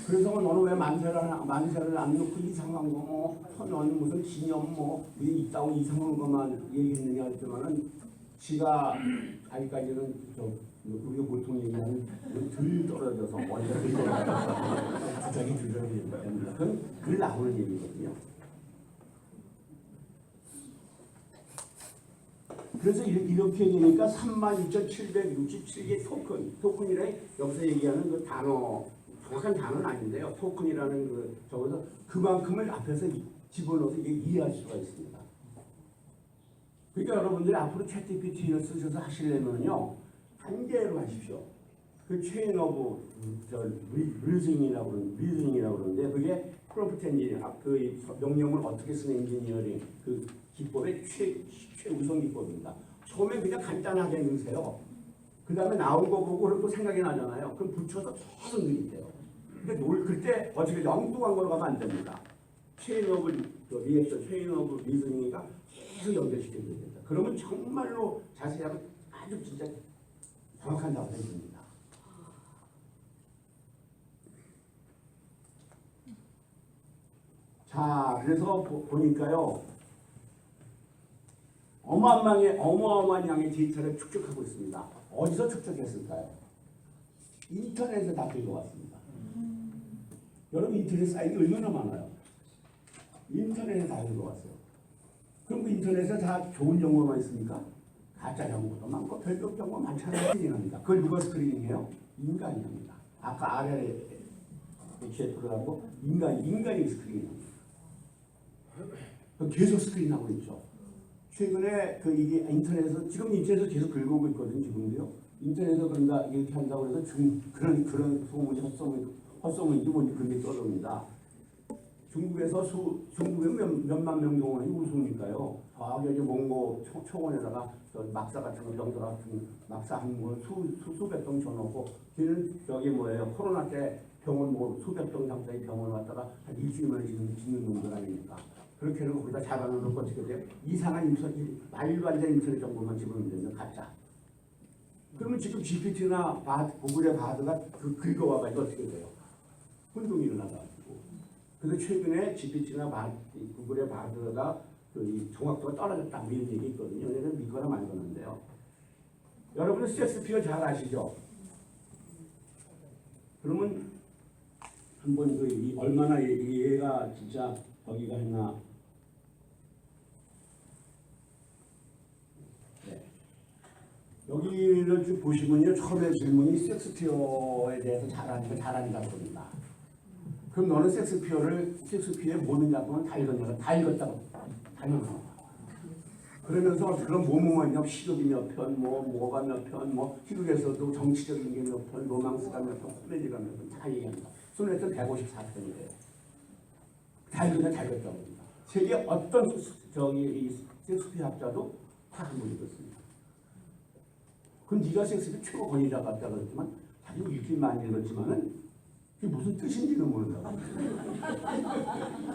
S2: 그래서 너는 왜 만세를 안 놓고 이상한 거 터는 무슨 기념 있다고 이상한 것만 얘기했느냐 했지만은 지가 아직까지는 우리가 보통 얘기하는 들 떨어져서 머리가 들 떨어져서 갑자기 들 떨어진다 됩니다. 그건 글 나오는 얘기거든요. 그래서 이렇게 되니까 32,767개 토큰이라 여기서 얘기하는 그 단어 정확한 단어는 아닌데요. 토큰이라는 적어서 그만큼을 앞에서 집어넣어서 이해할 수가 있습니다. 그러니까 여러분들이 앞으로 챗GPT를 쓰셔서 하시려면요 단계로 하십시오. 그 체인 오브 리즈닝이라고 그러는데 그게 프롬프트 엔지니어 그 명령을 어떻게 쓰는 엔지니어링 그 기법의 최우선 기법입니다. 처음에 그냥 간단하게 넣으세요. 그 다음에 나온 거 보고 그럼 또 생각이 나잖아요. 그럼 붙여서 계속 넣으세요. 근데 그때 어떻게 엉뚱한 걸로 가면 안 됩니다. 체인 오브 리액션, 체인 오브 리즈닝이니까 계속 연결시켜줘야 됩니다. 그러면 정말로 자세하고 아주 진짜 정확한 답을 해줍니다. 자, 그래서 보니까요. 어마어마한 양의 데이터를 축적하고 있습니다. 어디서 축적했을까요? 인터넷에서 다 들어왔습니다. 여러분 인터넷 사이트 얼마나 많아요? 인터넷에 다 들어왔어요. 그럼 그 인터넷에 다 좋은 정보만 있습니까? 가짜 정보도 많고 별별 정보 많잖아요. 스크린합니다. 그걸 누가 스크리닝해요? 인간이 합니다. 아까 아래에 HF라고 인간이 스크리닝합니다. 계속 스크린하고 있죠. 최근에 이게 인터넷에서 지금 인터넷에서 계속 긁어오고 있거든요. 지금도요. 인터넷에서 그런가 이렇게 한다고 해서 그런 소문이 헛소문인지 뭔지 그런 게 떠도니다. 중국에서 중국에 몇만 명 동원이 우승이니까요. 저기 몽고 초원에다가 막사 같은 거, 병사 같은 막사 한뭐 수백 병 줘놓고 걔는 저기 뭐예요. 코로나 때 병원 뭐 수백 병 상자의 병원 왔다가 한 일주일만에 짓는 놈들 아닙니까? 그렇게 해서 거기다 잡아놓고 어떻게 돼요? 이상한 말도 안 되는 인터넷 정보만 집어넣으면 가짜. 그러면 지금 GPT나 구글의 바드가 긁어와가지고 어떻게 돼요? 혼동이 일어나가지고. 그래서 최근에 GPT나 구글의 바드가 그 정확도가 떨어졌다 뭐 이런 얘기 있거든요. 그래서 믿거나 말거는데요. 여러분은 셰익스피어 잘 아시죠? 그러면 한번 얼마나 얘가 진짜 거기가 했나. 네. 여기를 쭉 보시면요. 처음에 질문이 셰익스피어에 대해서 잘하니까 그럽니다. 그럼 너는 셰익스피어의 모든 작품을 다 읽었냐고? 다 읽었다고. 당연하다. 그러면서 그런 뭐뭐가 있냐? 시극이 몇 편, 뭐가 몇 편, 희극에서도 정치적인 게 몇 편, 로망스가 몇 편, 코미디가 몇 편 다 얘기합니다. 손에서 154편이래요. 다 읽으면 잘 읽었다고 합니다. 세계 어떤 이 셰익스피어 학자도 다 한 번 읽었습니다. 그럼 네가 셰익스피어 최고 권위자 같다 그랬지만 자기는 읽긴 많이 읽었지만은 그게 무슨 뜻인지는 모른다고.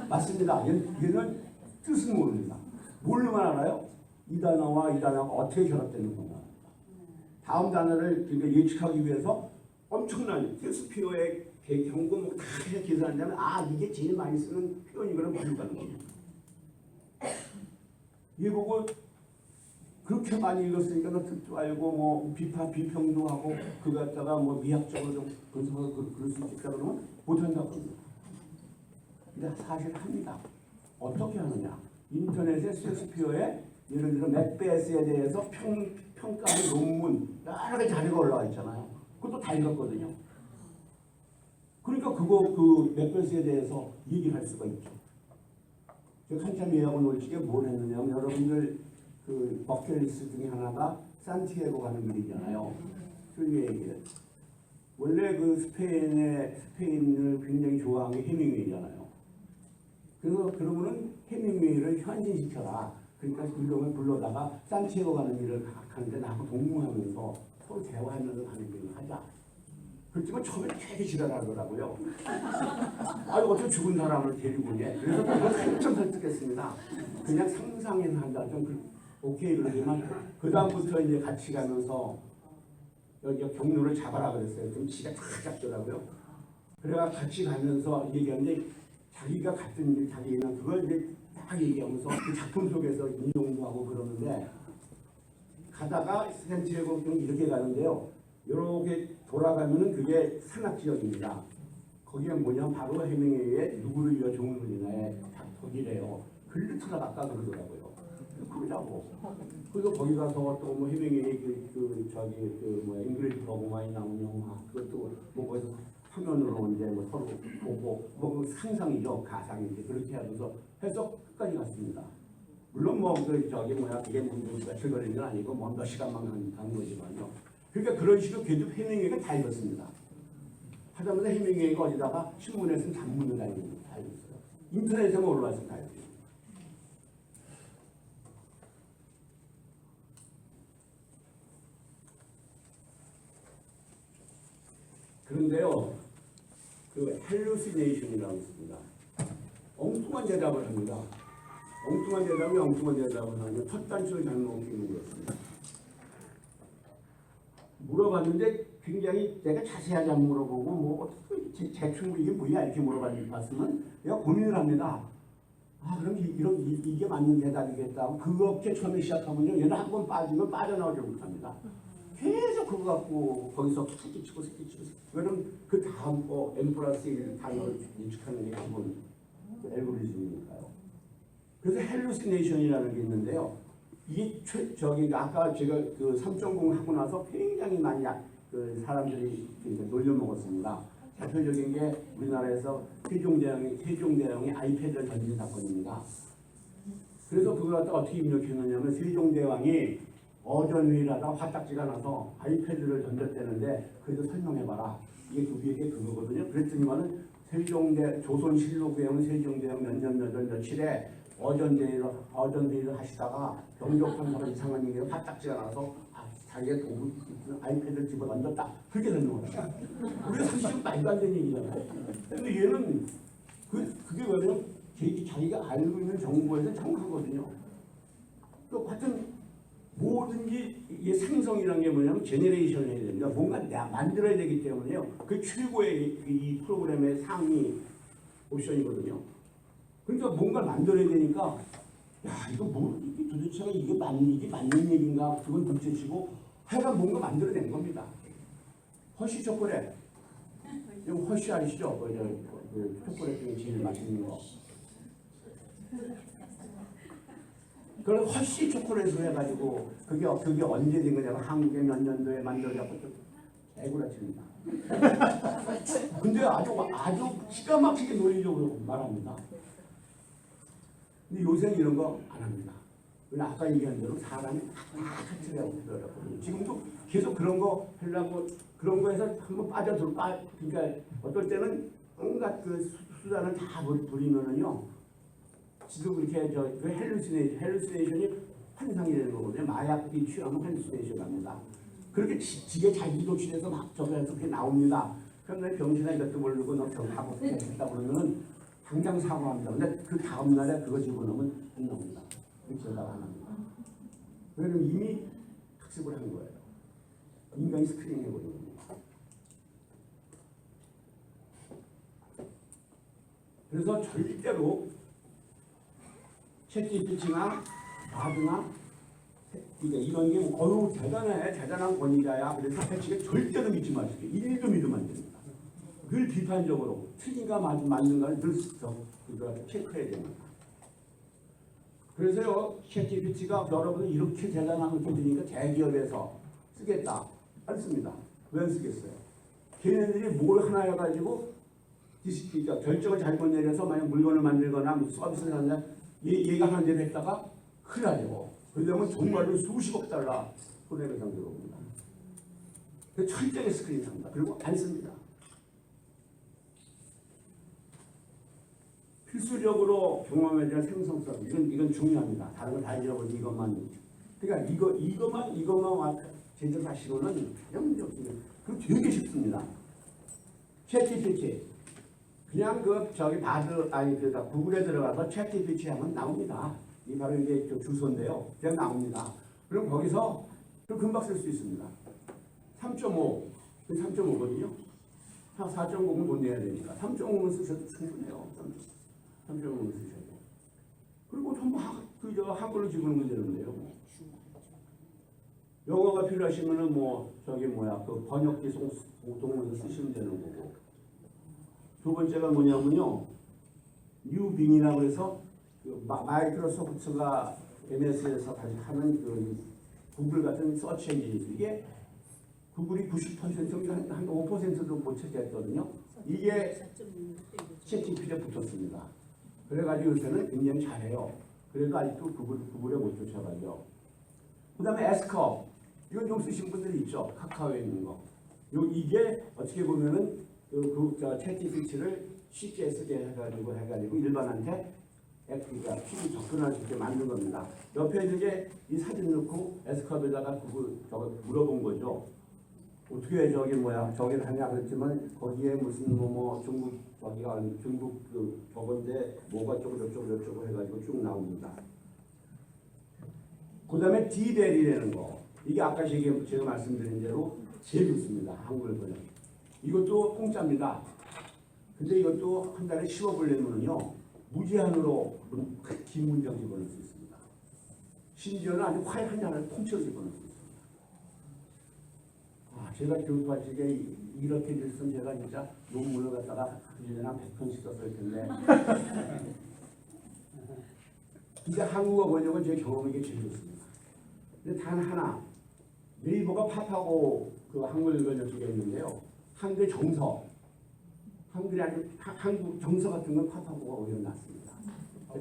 S2: 맞습니다. 얘는 뜻은 모릅니다. 뭘로만 알아요? 이 단어와 이 단어가 어떻게 결합되는 건가. 다음 단어를 그러니까 예측하기 위해서 엄청난 셰익스피어의 경고 다 계산한다면 이게 제일 많이 쓰는 표현이거나 뭘로 가는 겁니다. 얘 보고 그렇게 많이 읽었으니까 너 뜻도 알고 비평도 하고 그 갖다가 미학적으로 좀 분석하고 그럴 수 있겠다 그러면 못한다고 합니다. 근데 사실 합니다. 어떻게 하느냐? 인터넷에 셰익스피어의 예를 들어 맥베스에 대해서 평가하는 논문 여러 가지 자료가 올라와 있잖아요. 그것도 다 읽었거든요. 그러니까 그 맥베스에 대해서 얘기를 할 수가 있죠. 제가 한참 얘기하고 놀지게 뭘 했느냐면 여러분들 그 버킷리스트 중에 하나가 산티아고 가는 길이잖아요. 얘기를. 원래 그 스페인을 굉장히 좋아하는 게 해밍웨이잖아요. 그래서 그러면은 해밍웨이를 현진시켜라. 그러니까 그놈을 불러다가 산티아고 가는 길을 가는데 나하고 동무하면서 서로 대화하면서 가는 길을 하자. 그렇지만 처음에 되게 지랄하더라고요. 어떻게 죽은 사람을 데리고 오냐. 그래서 그걸 한참 설득했습니다. 그냥 상상이나 한다. 오케이 그러지만 그 다음부터 이제 같이 가면서 여기 경로를 잡아라 그랬어요. 좀 지가 다 잡더라고요. 그래가 같이 가면서 얘기하는데 자기가 갔던 일, 자기는 그걸 이제 딱 얘기하면서 그 작품 속에서 인용도 하고 그러는데 가다가 산티아고 좀 이렇게 가는데요. 이렇게 돌아가면은 그게 산악 지역입니다. 거기가 뭐냐면 바로 해밍웨이의 누구를 위해 종을 울리나의 거기래요. 글로 들어갔다 그러더라고요. 그러자고. 그래서 거기 가서 또 해밍웨이 잉글리시 버그만이 나오는 영화 그것도 거기서 화면으로 이제 서로 보고 상상이죠. 가상이지. 그렇게 하면서 해서 끝까지 갔습니다. 물론 그게 며칠 걸리는 건 아니고 몇 시간만 가는 거지만요. 그러니까 그런 식으로 걔도 해밍웨이가 다 읽었습니다. 하자마자 해밍웨이가 어디다가 신문에 쓴 단문을 다 읽었어요. 인터넷에만 올라와서 다 읽었어요. 그런데요, 그 헬루시네이션이라고 있습니다. 엉뚱한 대답을 합니다. 엉뚱한 대답을 하면 첫 단추를 잘못 끼는 거였습니다. 물어봤는데 굉장히 내가 자세하게 안 물어보고 대충 이게 뭐야 이렇게 물어봤으면 내가 고민을 합니다. 그럼 이게 맞는 대답이겠다. 그렇게 처음에 시작하면요, 얘는 한 번 빠지면 빠져나오지 못합니다. 계속 그거 갖고 거기서 새끼치고 왜냐면 그 다음 거 N+1 단어를 인식하는 게 기본 알고리즘이니까요. 그래서 헬루시네이션이라는 게 있는데요. 이게 아까 제가 그 3.0 하고 나서 굉장히 많이 그 사람들이 놀려먹었습니다. 대표적인 게 우리나라에서 세종대왕이 아이패드를 던진 사건입니다. 그래서 그걸 갖다 어떻게 입력했느냐면 세종대왕이 어전회의를 하다 화딱지가 나서 아이패드를 던졌다는데 그래도 설명해봐라. 이게 그거거든요. 그랬더니만은 세종대 조선실록에는 세종대왕 몇년 며칠에 어전대회를 하시다가 병족판사가 이상한 얘기가 바짝지가 나서 자기가 도구 아이패드를 집어 던졌다. 그렇게 되는 거야. 우리가 사실은 말도 안 되는 얘기잖아요. 근데 얘는 그게 뭐냐면 자기가 알고 있는 정보에서 정확하거든요. 똑같은 뭐든지 이게 생성이라는 게 뭐냐면 제너레이션을 해야 됩니다. 뭔가 내가 만들어야 되기 때문에요. 그 최고의 이 프로그램의 상위 옵션이거든요. 그러니까 뭔가 만들어야 되니까 야 이거 뭐 이게 도대체가 이게 맞는 얘기인가 그건 둘째치고 하여간 뭔가 만들어낸 겁니다. 허쉬 초콜릿 이거 허쉬 아시죠? 그 초콜릿 중에 제일 맛있는 거. 그걸 허쉬 초콜릿으로 해가지고 그게 언제 된 거냐면 한국에 몇 년도에 만들어졌고 개구라칩니다. 근데 아주 기가 막히게 논리적으로 말합니다. 근데 요새는 이런 거 안 합니다. 아까 얘기한 대로 사람이 다 카트라고 그러거든요. 지금도 계속 그런 거 하려고 그런 거에서 한번 그러니까 어떨 때는 온갖 그 수단을 다 부리면은요. 지금 그렇게 그 헬루시네이션이 환상이 되는 거거든요. 마약이 취하면 헬루시네이션 갑니다. 그렇게 지게 자기도취해서 막 저기서 그게 나옵니다. 그런데 병신아 이것도 모르고 너 저기 하고 했다 그러면은 당장 사과합니다. 근데 그 다음 날에 그거 집어넣으면 안 나옵니다. 그러다가 안 합니다. 왜냐면 이미 학습을 한 거예요. 인간이 스크린 해버리는 겁니다. 그래서 절대로 챗GPT나 바드나 이런 게 어휴 대단한 권위자야. 그래서 패치가 절대로 믿지 마시고 1도 믿으면 안 됩니다. 늘 비판적으로 틀린가 맞는가를 늘 체크해야 됩니다. 그래서요 챗GPT가 여러분이 이렇게 대단한 걸 들으니까 대기업에서 쓰겠다 안 씁니다. 왜 안 쓰겠어요? 걔네들이 뭘 하나 해가지고 그러니까 결정을 잘못 내려서 만약 물건을 만들거나 서비스를 하는데 얘가 하는 대로 했다가 큰일 나죠. 그러면 정말로 수십억 달러 손해배상 들어옵니다. 철저하게 스크린 삽니다. 그리고 안 씁니다. 필수적으로 경험에 대한 생성성 이건 중요합니다. 다른 건 다 잃어버리고 이것만 그러니까 이것만 제작하시고는 그냥 그리고 되게 쉽습니다. 챗GPT 그냥 구글에 들어가서 챗GPT 하면 나옵니다. 이 바로 이게 주소인데요. 그냥 나옵니다. 그럼 거기서 금방 쓸 수 있습니다. 3.5, 3.5거든요. 4.5는 돈 내야 되니까 3.5는 쓰셔도 충분해요. 3.5는 쓰셔도. 그리고 전부 한글로 집어넣으면 되는데요. 영어가 필요하시면은 그 번역기 동문서 쓰시면 되는 거고. 두 번째가 뭐냐면요. 뉴빙이라고 해서 마이크로소프트가 MS에서 하는 그 구글 같은 서치 엔진 이게 구글이 90% 한 5%도 못 찾겠거든요. 이게 챗GPT에 붙었습니다. 그래가지고 요새는 굉장히 잘해요. 그래도 아직도 구글에 못 쫓아가죠. 그 다음에 에스커 이건 좀 쓰신 분들이 있죠. 카카오에 있는 거. 이게 어떻게 보면은 챗GPT를 쉽게 쓰게 해가지고 일반한테 쉽게 접근할 수 있게 만든 겁니다. 옆에 이제 이 사진 넣고 에스컵에다가 저거 물어본 거죠. 어떻게 저기를 하냐 그랬지만 거기에 무슨 중국 저건데 뭐가 저쩌고 해가지고 쭉 나옵니다. 그 다음에 디벨이라는 거. 이게 아까 제가 말씀드린 대로 제일 좋습니다. 한글 번역. 이것도 공짜입니다. 근데 이것도 한 달에 10억 벌려면요 무제한으로 긴 문장 집어넣을 수 있습니다. 심지어는 아주 화려한 하나를 통째로 집어넣을 수 있습니다. 제가 교수할 적에 이렇게 됐으면 제가 진짜 논문을 갖다가 1년에 한 100편씩 썼을 텐데 이제 한국어 번역은 제 경험이 제일 좋습니다. 근데 단 하나 네이버가 팝하고 그 한글 번역기가 있는데요. 한글 정서 한글이 아니고 한국 정서 같은 건 팝하고가 오히려 낫습니다.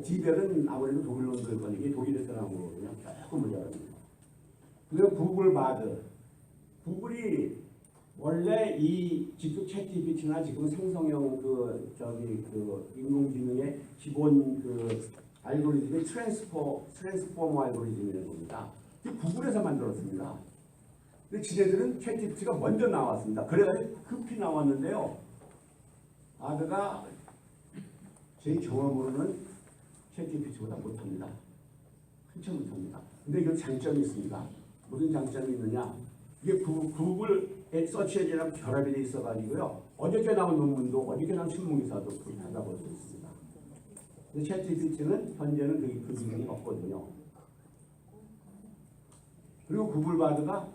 S2: 디벨은 아무래도 독일 놈들 번역이 독일에서 나온 거거든요. 조금 어려워요. 그리고 구글 바드 구글이 원래 이 지금 챗GPT나 지금 생성형 그 인공지능의 기본 그 알고리즘이 트랜스포머 알고리즘이라는 겁니다. 이게 구글에서 만들었습니다. 근데 지네들은 챗GPT가 먼저 나왔습니다. 그래가지고 급히 나왔는데요. 아드가 제 경험으로는 챗GPT보다 못합니다. 한참 못합니다. 근데 이건 장점이 있습니다. 무슨 장점이 있느냐? 이게 구글 서치 엔진이랑 결합이 돼 있어가지고요. 어저께 나온 논문도 어저께 나온 신문기사도 받아볼 수 있습니다. 근데 챗GPT는 현재는 그 기능이 없거든요. 그리고 구글 바드가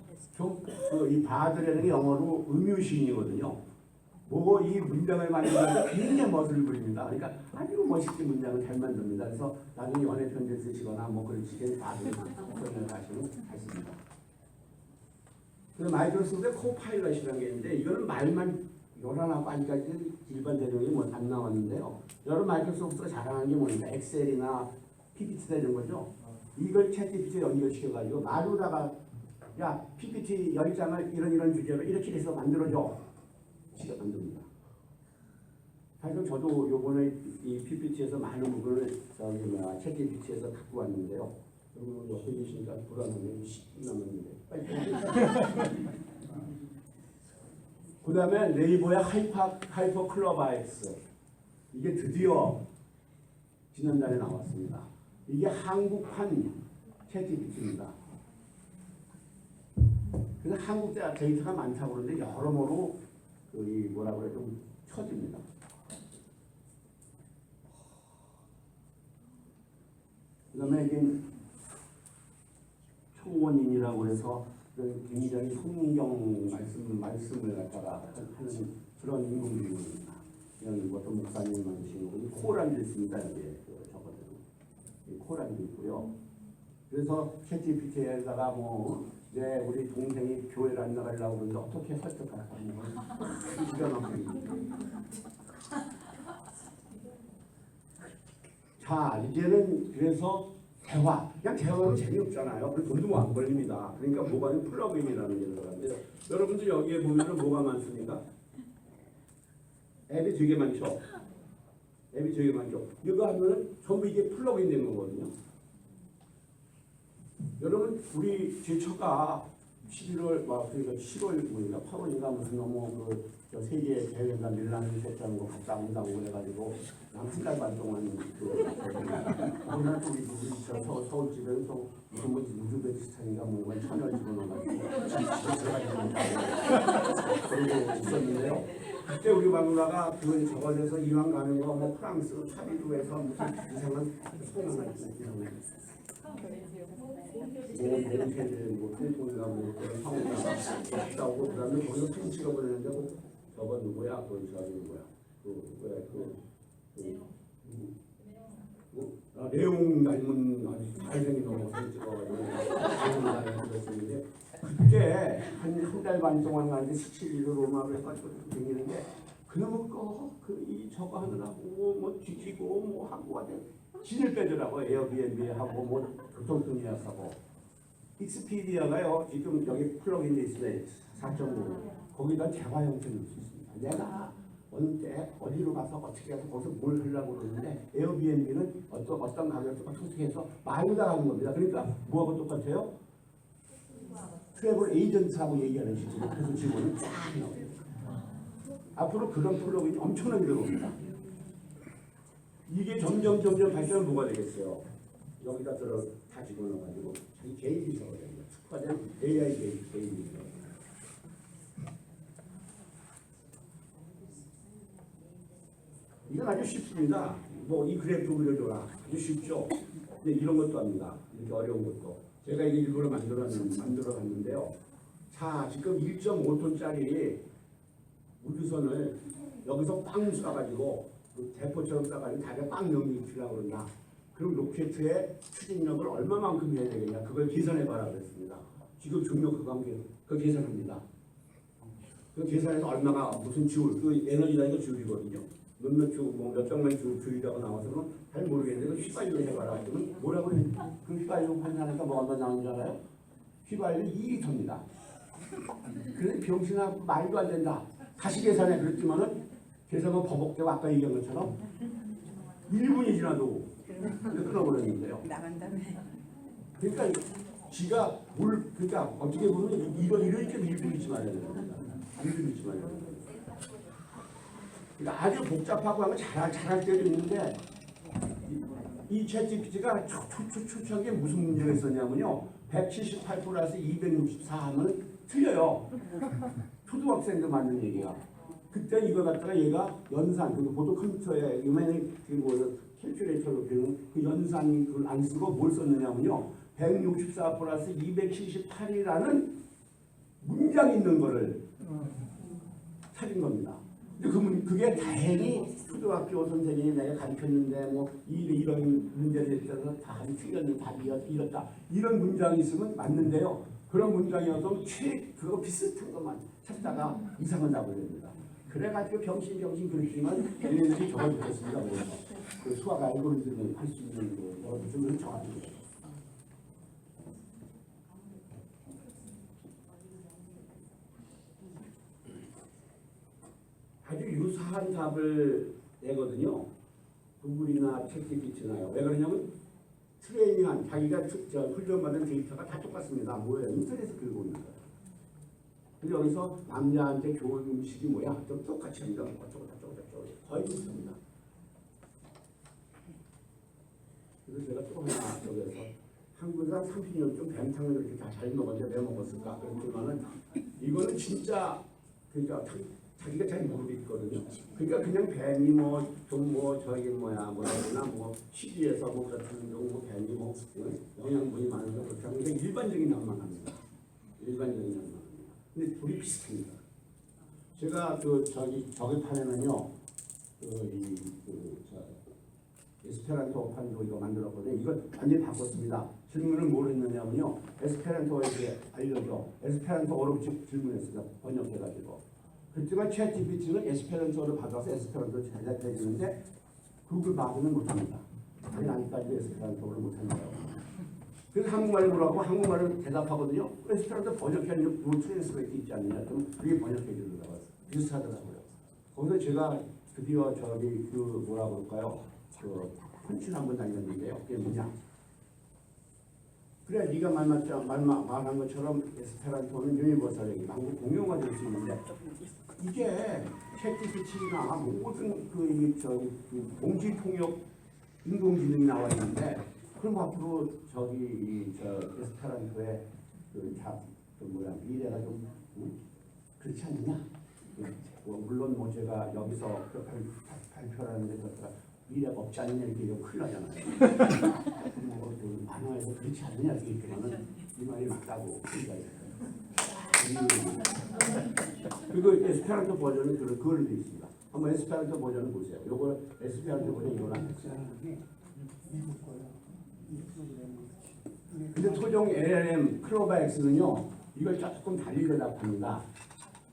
S2: 이 바드라는 게 영어로 음유시인이거든요. 뭐 이 문장을 만드는데 굉장히 멋을 부립니다. 그러니까 아주 멋있게 문장을 잘 만듭니다. 그래서 나중에 연애 편지 쓰시거나 뭐 그런 식의 바드를 표현을 하시면 좋습니다. 그래서 마이크로소프트의 코파일럿이라는 게 있는데 이거는 말만 요란하고 아직까지 일반 대중이 안 나왔는데요. 여러분 마이크로소프트가 자랑하는 게 뭐니까 엑셀이나 PPT나 이런 거죠. 이걸 챗GPT에 연결시켜가지고 말로다가 야 PPT 10장을 이런 주제로 이렇게 해서 만들어줘. 지가 만듭니다. 사실 저도 요번에 이 PPT에서 많은 부분을 챗GPT에서 갖고 왔는데요. 여러분 옆에 계시니까 불안하네요. 10분 남았는데 빨리. 그 다음에 네이버의 하이퍼 클러바엑스 이게 드디어 지난달에 나왔습니다. 이게 한국판 챗GPT입니다. 그래서 한국 데이터가 많다고 그러는데 여러모로 이 뭐라고 그래 좀 처집니다. 그 다음에 이게 초원인이라고 해서 굉장히 성경 말씀을 갖다가 하는 그런 인공지능입니다. 여기 어떤 목사님 만드신 거고 코란도 있습니다. 여기에 저거는 코란도 있고요. 그래서 챗GPT에다가 우리 동생이 교회를 안 나가려고 그러는데 어떻게 설득할까 하는 걸 기가 막히게. 자 이제는 그래서 대화, 그냥 대화는 재미없잖아요. 그래서 돈도 안 벌립니다. 그러니까 뭐가 아닌 플러그인이라는 게 들어가는데 여러분들 여기에 보면은 뭐가 많습니까? 앱이 되게 많죠. 앱이 되게 많죠. 이거 하면은 전부 이게 플러그인 되는 거거든요. 여러분 우리 제 처가 11월 그러니까 10월 뭐인가 8월인가 무슨 너무 저 세계 대회가 밀라노에 있었다는 거 갔다 온다고 그래가지고 한 달 반 동안 오늘 또 우리 서울집에서 무슨 우즈베키스탄인가 뭔가 천을 집어넣어가지고 그러고 있었는데요. 그때 우리 마누라가 그 저번에서 이왕 가는 거 뭐 프랑스 파리도에서 무슨 이상한 소문을 뭐 필통이나 뭐 상호나 갔다 오고 그다음에 거기서 사진 찍어보냈는데 저거 누구야? 그 저기 누구야? 내용 닮은 아주 잘생긴 놈 사진 찍어가지고 그랬었는데 그때 한 달 반 동안 가는데 17일을 로마로 해가지고 다니는데 그놈의 이 저거 하느라고 뭐 뒤지고 뭐 하고 하대 진을 빼더라고. 에어비앤비 하고 뭐 교통편 예약하고 익스피디아가요 지금 여기 플러그인돼 있어요. 4.5 거기다 대화 형태를 넣을 수 있습니다. 내가 어느 때 어디로 가서 어떻게 해서 거기서 뭘 하려고 그러는데 에어비앤비는 어떤 가격도 어떻게 해서 말로다 가는 겁니다. 그러니까 뭐하고 똑같아요? 트래블 에이전트하고 얘기하는 식으로 그래서 직원은 쫙 나옵니다. 앞으로 그런 플러그인이 엄청나게 들어옵니다. 이게 점점 발전은 뭐가 되겠어요? 여기다 다 집어넣어가지고 자기 개인이 적어야 됩니다. 특화된 AI 개인이 이건 아주 쉽습니다. 뭐 이 그래프 그려줘라. 아주 쉽죠. 근데 이런 것도 합니다. 이렇게 어려운 것도. 제가 이게 일부러 만들어봤는데요. 자, 지금 1.5톤짜리 우주선을 여기서 빵 쏴가지고 대포처럼 쏴가지고 다리에 빵 넘기려고 그런다. 그럼 로켓의 추진력을 얼마만큼 해야 되겠냐. 그걸 계산해봐라 그랬습니다. 지금 중력 그거 계산합니다. 그 계산해서 얼마가 무슨 줄, 그 에너지라는 거 줄이거든요. 몇몇 줄, 몇 백만 줄이라고 나와서는 잘 모르겠는데 그 휘발유 해봐라. 그러면 뭐라고 해? 그 휘발유 환산하니까 뭐 얼마 나오는 줄 알아요? 휘발유 2리터입니다. 그래 병신아 말도 안 된다. 다시 계산해 그랬지만은 계산은 버벅대고 아까 얘기한 것처럼 1분이 지나도 끊어버렸는데요.
S4: 나간다며.
S2: 그러니까 지가 그러니까 어떻게 보면 이렇게 밀고 말아야 되는 겁니다. 밀고 말아야 되는 겁니다. 그러니까 아주 복잡하고 하면 잘할 때도 있는데 이 챗GPT가 초창기에 무슨 문제가 있었냐면요. 178 플러스 264 하면 틀려요. 초등학생도 맞는 얘기가. 그때 이거 갖다가 얘가 연산, 보통 컴퓨터에 유명한 뭐 캘큘레이터로 되는 그 연산 그걸 안 쓰고 뭘 썼느냐면요. 164 플러스 278이라는 문장이 있는 거를 찾은 겁니다. 근데 그게 다행히 초등학교 선생님이 내가 가르쳤는데 뭐 이런 문제를 있어서 답이 틀렸는데 답이 이렇다. 이런 문장이 있으면 맞는데요. 그런 문장이어서 그거 비슷한 것만 찾다가 이상한 답을 냅니다. 그래가지고 병신 그랬지만 얘네들이 적어주셨습니다. 그 수학 알고리즘을 할 수 있는 것들을 적어주셨습니다. 아주 유사한 답을 내거든요. 구글이나 챗GPT나요. 왜 그러냐면 트레이닝한 자기가 훈련받은 데이터가 다 똑같습니다. 뭐예요? 인터넷에서 긁고 있는 거예요. 근데 여기서 남자한테 좋은 음식이 뭐야? 좀 똑같이 합니다. 어쩌고 거의 비슷합니다. 그래서 제가 또 하나 여기서 한국에서 30년 좀 뱀탕을 이렇게 다 잘 먹었는데 왜 먹었을까? 그렇지만은 이거는 진짜 그러니까 자기가 잘 모르겠거든요. 그러니까 그냥 뱀이 저기 뭐라 그러나 시기에서 같은 경우 뱀이 영양분이 많은 거 그렇다면 그냥 일반적인 낭만합니다. 일반적인 낭만합니다. 근데 둘이 비슷합니다. 제가 저기 판에는요, 에스페란토 판도 이거 만들었거든요. 이걸 완전히 바꿨습니다. 질문을 뭘 했느냐면요, 에스페란토에게 알려줘. 에스페란토어로 질문했습니다. 번역해가지고. 그렇지만 챗GPT는 에스페란토를 받아서 에스페란토를 제작해 주는데 구글 바꾸는 못합니다. 아니 아직까지 에스페란토를 못한대요. 그래서 한국말을 물어보고 한국말을 대답하거든요. 에스페란토 번역해주는 그 트랜스레이트 있지 않느냐. 그럼 그게 번역해 주더라고요. 비슷하더라고요. 거기서 제가 드디어 뭐라 그럴까요? 펀치를 한번 다녔는데요. 그게 뭐냐? 그래 네가 말한 것처럼 에스페란토는 유니버설적인 한국 공용화 될 수 있는데 이게 챗GPT나 모든 공지통역 인공지능이 나와 있는데 그럼 앞으로 에스페란토의 미래가 좀 그렇지 않느냐? 물론 제가 여기서 발표하는데 미래가 없지 않느냐 이렇게 큰일 나잖아요. 만화에서 그렇지 않느냐 이렇게 하면 이 말이 맞다고 그리고 에스페란토 버전은 그걸로 되어 있습니다. 한번 에스페란토 버전을 보세요. 요거 에스페란토 버전 이건 안 됐어요. 근데 토종 LLM 클로바엑스는요 이걸 조금 달리 대답합니다.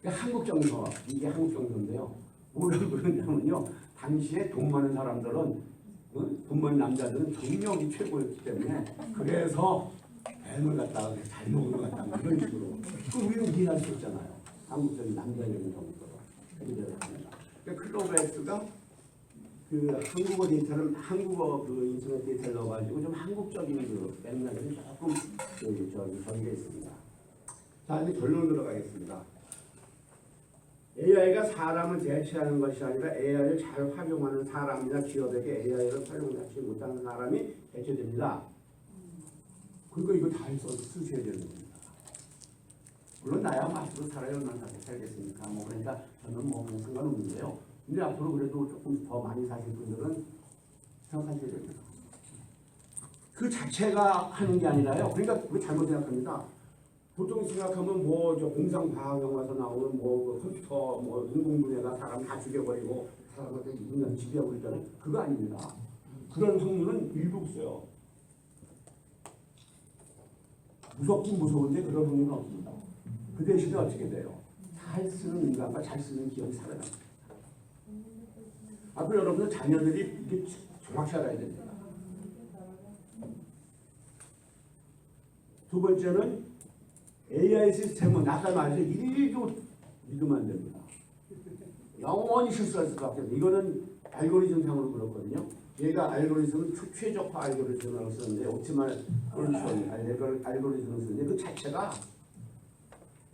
S2: 한국 정서, 이게 한국 정서인데요. 뭐라고 그러냐면요. 당시에 돈 많은 사람들은 돈 많은 남자들은 정력이 최고였기 때문에 그래서 뱀을 갖다가 잘 먹은 것 같다 이런 식으로. 우리는 이해할 수 있잖아요. 한국적인 남자적인 정서로. 그러니까 클로바엑스가 한국어 데이터를 한국어 인터넷 데이터를 넣어가지고 좀 한국적인 맥락이 조금 전개 있습니다. 자 이제 결론으로 가겠습니다. AI가 사람을 대체하는 것이 아니라 AI를 잘 활용하는 사람이나 기업에게 AI를 활용하지 못하는 사람이 대체됩니다. 그리고 이거 다 쓰셔야 되는 겁니다. 물론 나야 앞으로 살아야 얼마나 살겠습니까? 그러니까 저는 상관없는데요. 근데 앞으로 그래도 조금 더 많이 사실 분들은 생각하셔야 됩니다. 그 자체가 하는 게 아니라요. 그러니까 우리 잘못 생각합니다. 보통 생각하면 공상과학영화에서 나오는 컴퓨터 인공분해가 사람 다 죽여버리고 사람을 인간 지배해버리잖아요. 그거 아닙니다. 그런 확률은 일부 없어요. 무섭긴 무서운데 그런 확률은 없습니다. 그 대신에 어떻게 돼요? 잘 쓰는 인간과 잘 쓰는 기업이 살아납니다. 앞으로 여러분들 자녀들이 이게 정확히 알아야 됩니다. 두 번째는 AI 시스템은 아까 말했듯이 1도 믿으면 안 됩니다. 영원히 실수할 수밖에 없어요. 이거는 알고리즘상으로 그렇거든요. 얘가 알고리즘은 최적화 알고리즘이라고 쓰는데 옵티멀 솔루션 알고리즘을 쓰는데 그 자체가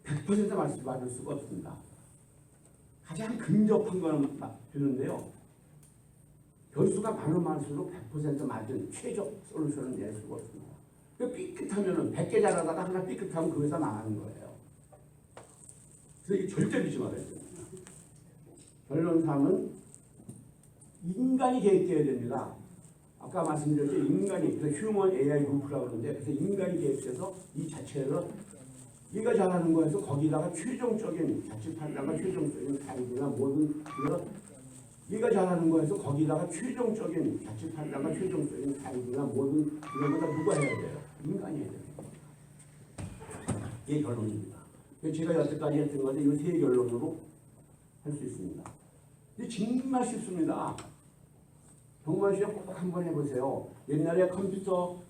S2: 100% 맞을 수가 없습니다. 가장 근접한 거는 되는데요. 변수가 많으면 많을수록 100% 맞은 최적 솔루션을 낼 수가 없습니다. 삐끗하면은 100개 잘하다가 하나 삐끗하면 그 회사 망하는 거예요. 그래서 이게 절대 믿지 말아야 됩니다. 결론 3은 인간이 개입돼야 됩니다. 아까 말씀드렸죠. 인간이, 그래서 휴먼 AI 루프라고 그러는데, 그래서 인간이 개입돼서 이 자체를 얘가 잘하는 거에서 거기다가 최종적인 자치 판단과 최종적인 가이드나 모든 그런 얘가 잘하는 거에서 거기다가 최종적인 자치 판단과 최종적인 가이드나 모든 그런 거다 누가 해야 돼요? 인간이 해야 됩니다. 이게 결론입니다. 제가 여태까지 했던 건데 이 세 결론으로 할 수 있습니다. 근데 정말 쉽습니다. 정말 쉬워. 꼭 한번 해보세요. 옛날에 컴퓨터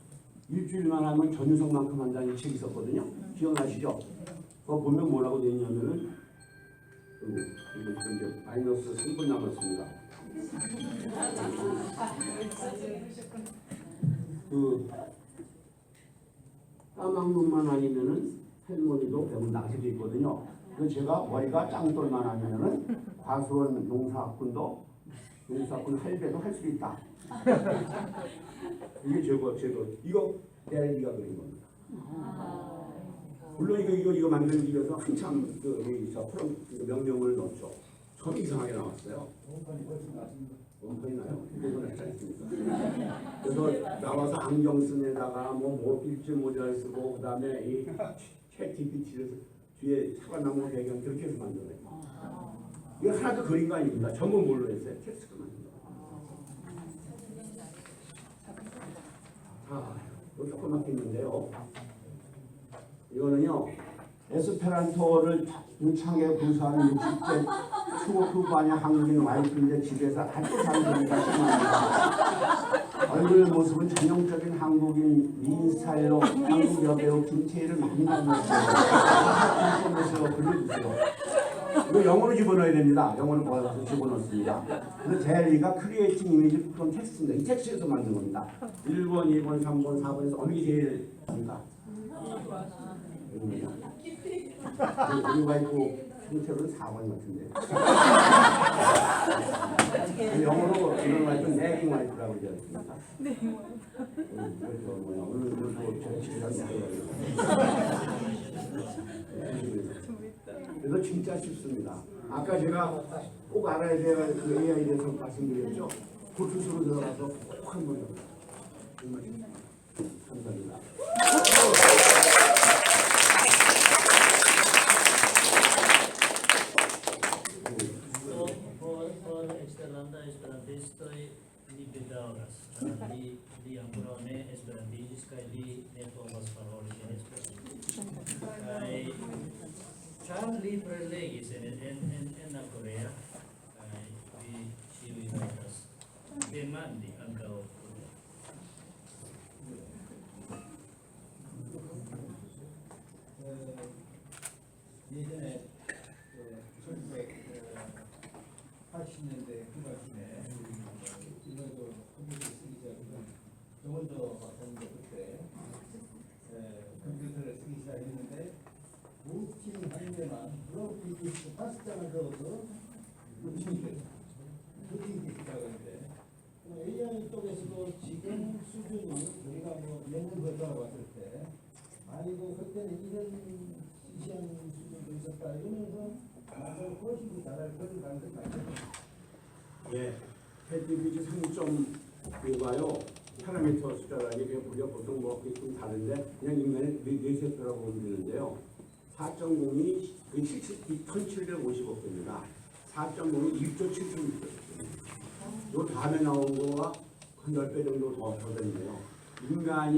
S2: 일주일만 하면 전유성만큼 한다는 책이 있었거든요. 기억나시죠? 그거 보면 뭐라고 되어 있냐면은 이제 마이너스 3분 남았습니다. 그 까만 눈만 아니면은 할머니도 배운 낭색이 있거든요. 그래서 제가 머리가 짱돌만 하면은 과수원 농사꾼도 농사꾼 할배도 할 수 있다. 이게 제거 이거 대리가 그린 겁니다. 물론 이거 만들기 위해서 한참 명령을 넣었죠. 참 이상하게 나왔어요. 원판이 나요. 그래서 냈지 않습니까? 그래서 나와서 안경 쓴 애다가 뭐 일지 모자를 쓰고 그 다음에 이 챗 GPT를 뒤에 사과나무 배경 그렇게 해서 만들어요. 이거 하나도 그린 거 아닙니다. 전부 뭘로 했어요? 텍스트로 만든 거. 자, 이거 조그맣게 있는데요. 이거는요. 에스페란토를 유창에 구사하는 60대 초후반의 한국인 와이프인데 집에서 아주 잘 보니까 심합니다. 얼굴 모습은 전형적인 한국인 미인 스타일로 한국 여배우 김태희를 많이 닮았어요. 그려주세요. 이거 영어로 집어넣어야 됩니다. 영어로 모아서 집어넣습니다. 그래서 대리가 크리에이팅 이미지 프롬 텍스트입니다. 이 텍스트에서 만든 겁니다. 1번, 2번, 3번, 4번에서 어느 게 제일 합니까? 우리 와이프 형태로는 4번 같은데. 영어로 이런 와이프는 네깅 와이프라고 그러지 않습니까? 오늘 제가 집에다 그래서 진짜 쉽습니다. 아까 제가 꼭 알아야 될 그 AI에 대해서 말씀드렸죠. 그 투수로 들어가서 꼭 한번 해보세요. 정말 감사합니다.
S1: Eksterlanda esperantistoj li bedaŭras, ĉar li ankoraŭ ne esperantiĝis kaj li ne povas paroli en Esperanto. Kaj ĉar li prelegis en la korea, kaj vi ĉiuj rajtas demandi ankaŭ.
S4: 예전에 1980년대 후반쯤에 이거도 컴퓨터 쓰기 시작하면 저 먼저 봤는데 그때 컴퓨터를 쓰기 시작했는데 루틴 한 개만 루틴 5장을 적어서 루틴이 됐어요. 루틴이 시작하는데 AI 쪽에서도 지금 수준이 우리가 뭐 몇년 전에 봤을 때 아니고 그때는 이런 시시한 수준도 있었다 이러면서 아마도 훨씬 잘할 것을 가능성이 많습니다.
S2: 예, 챗GPT 3.5가요. 파라미터 숫자라는 게 우리가 보통 뭐 좀 다른데 그냥 인간의 뇌세표라고 보면 되는데요. 4.0이 2,750억입니다. 4.0이 1조 7,600억입니다. 요 다음에 나온 거가 한 10배 정도 더 되는데요. 인간이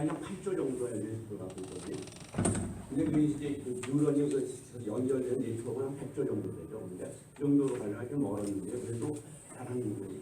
S2: 8조 정도의 뇌세표라고 있거든요. 근데 그게 이제 뉴런이 연결된 네트워크는 한 100조 정도 되죠. 그러니까 그 정도로 가려면 좀 멀었는데 그래도 다른 인간이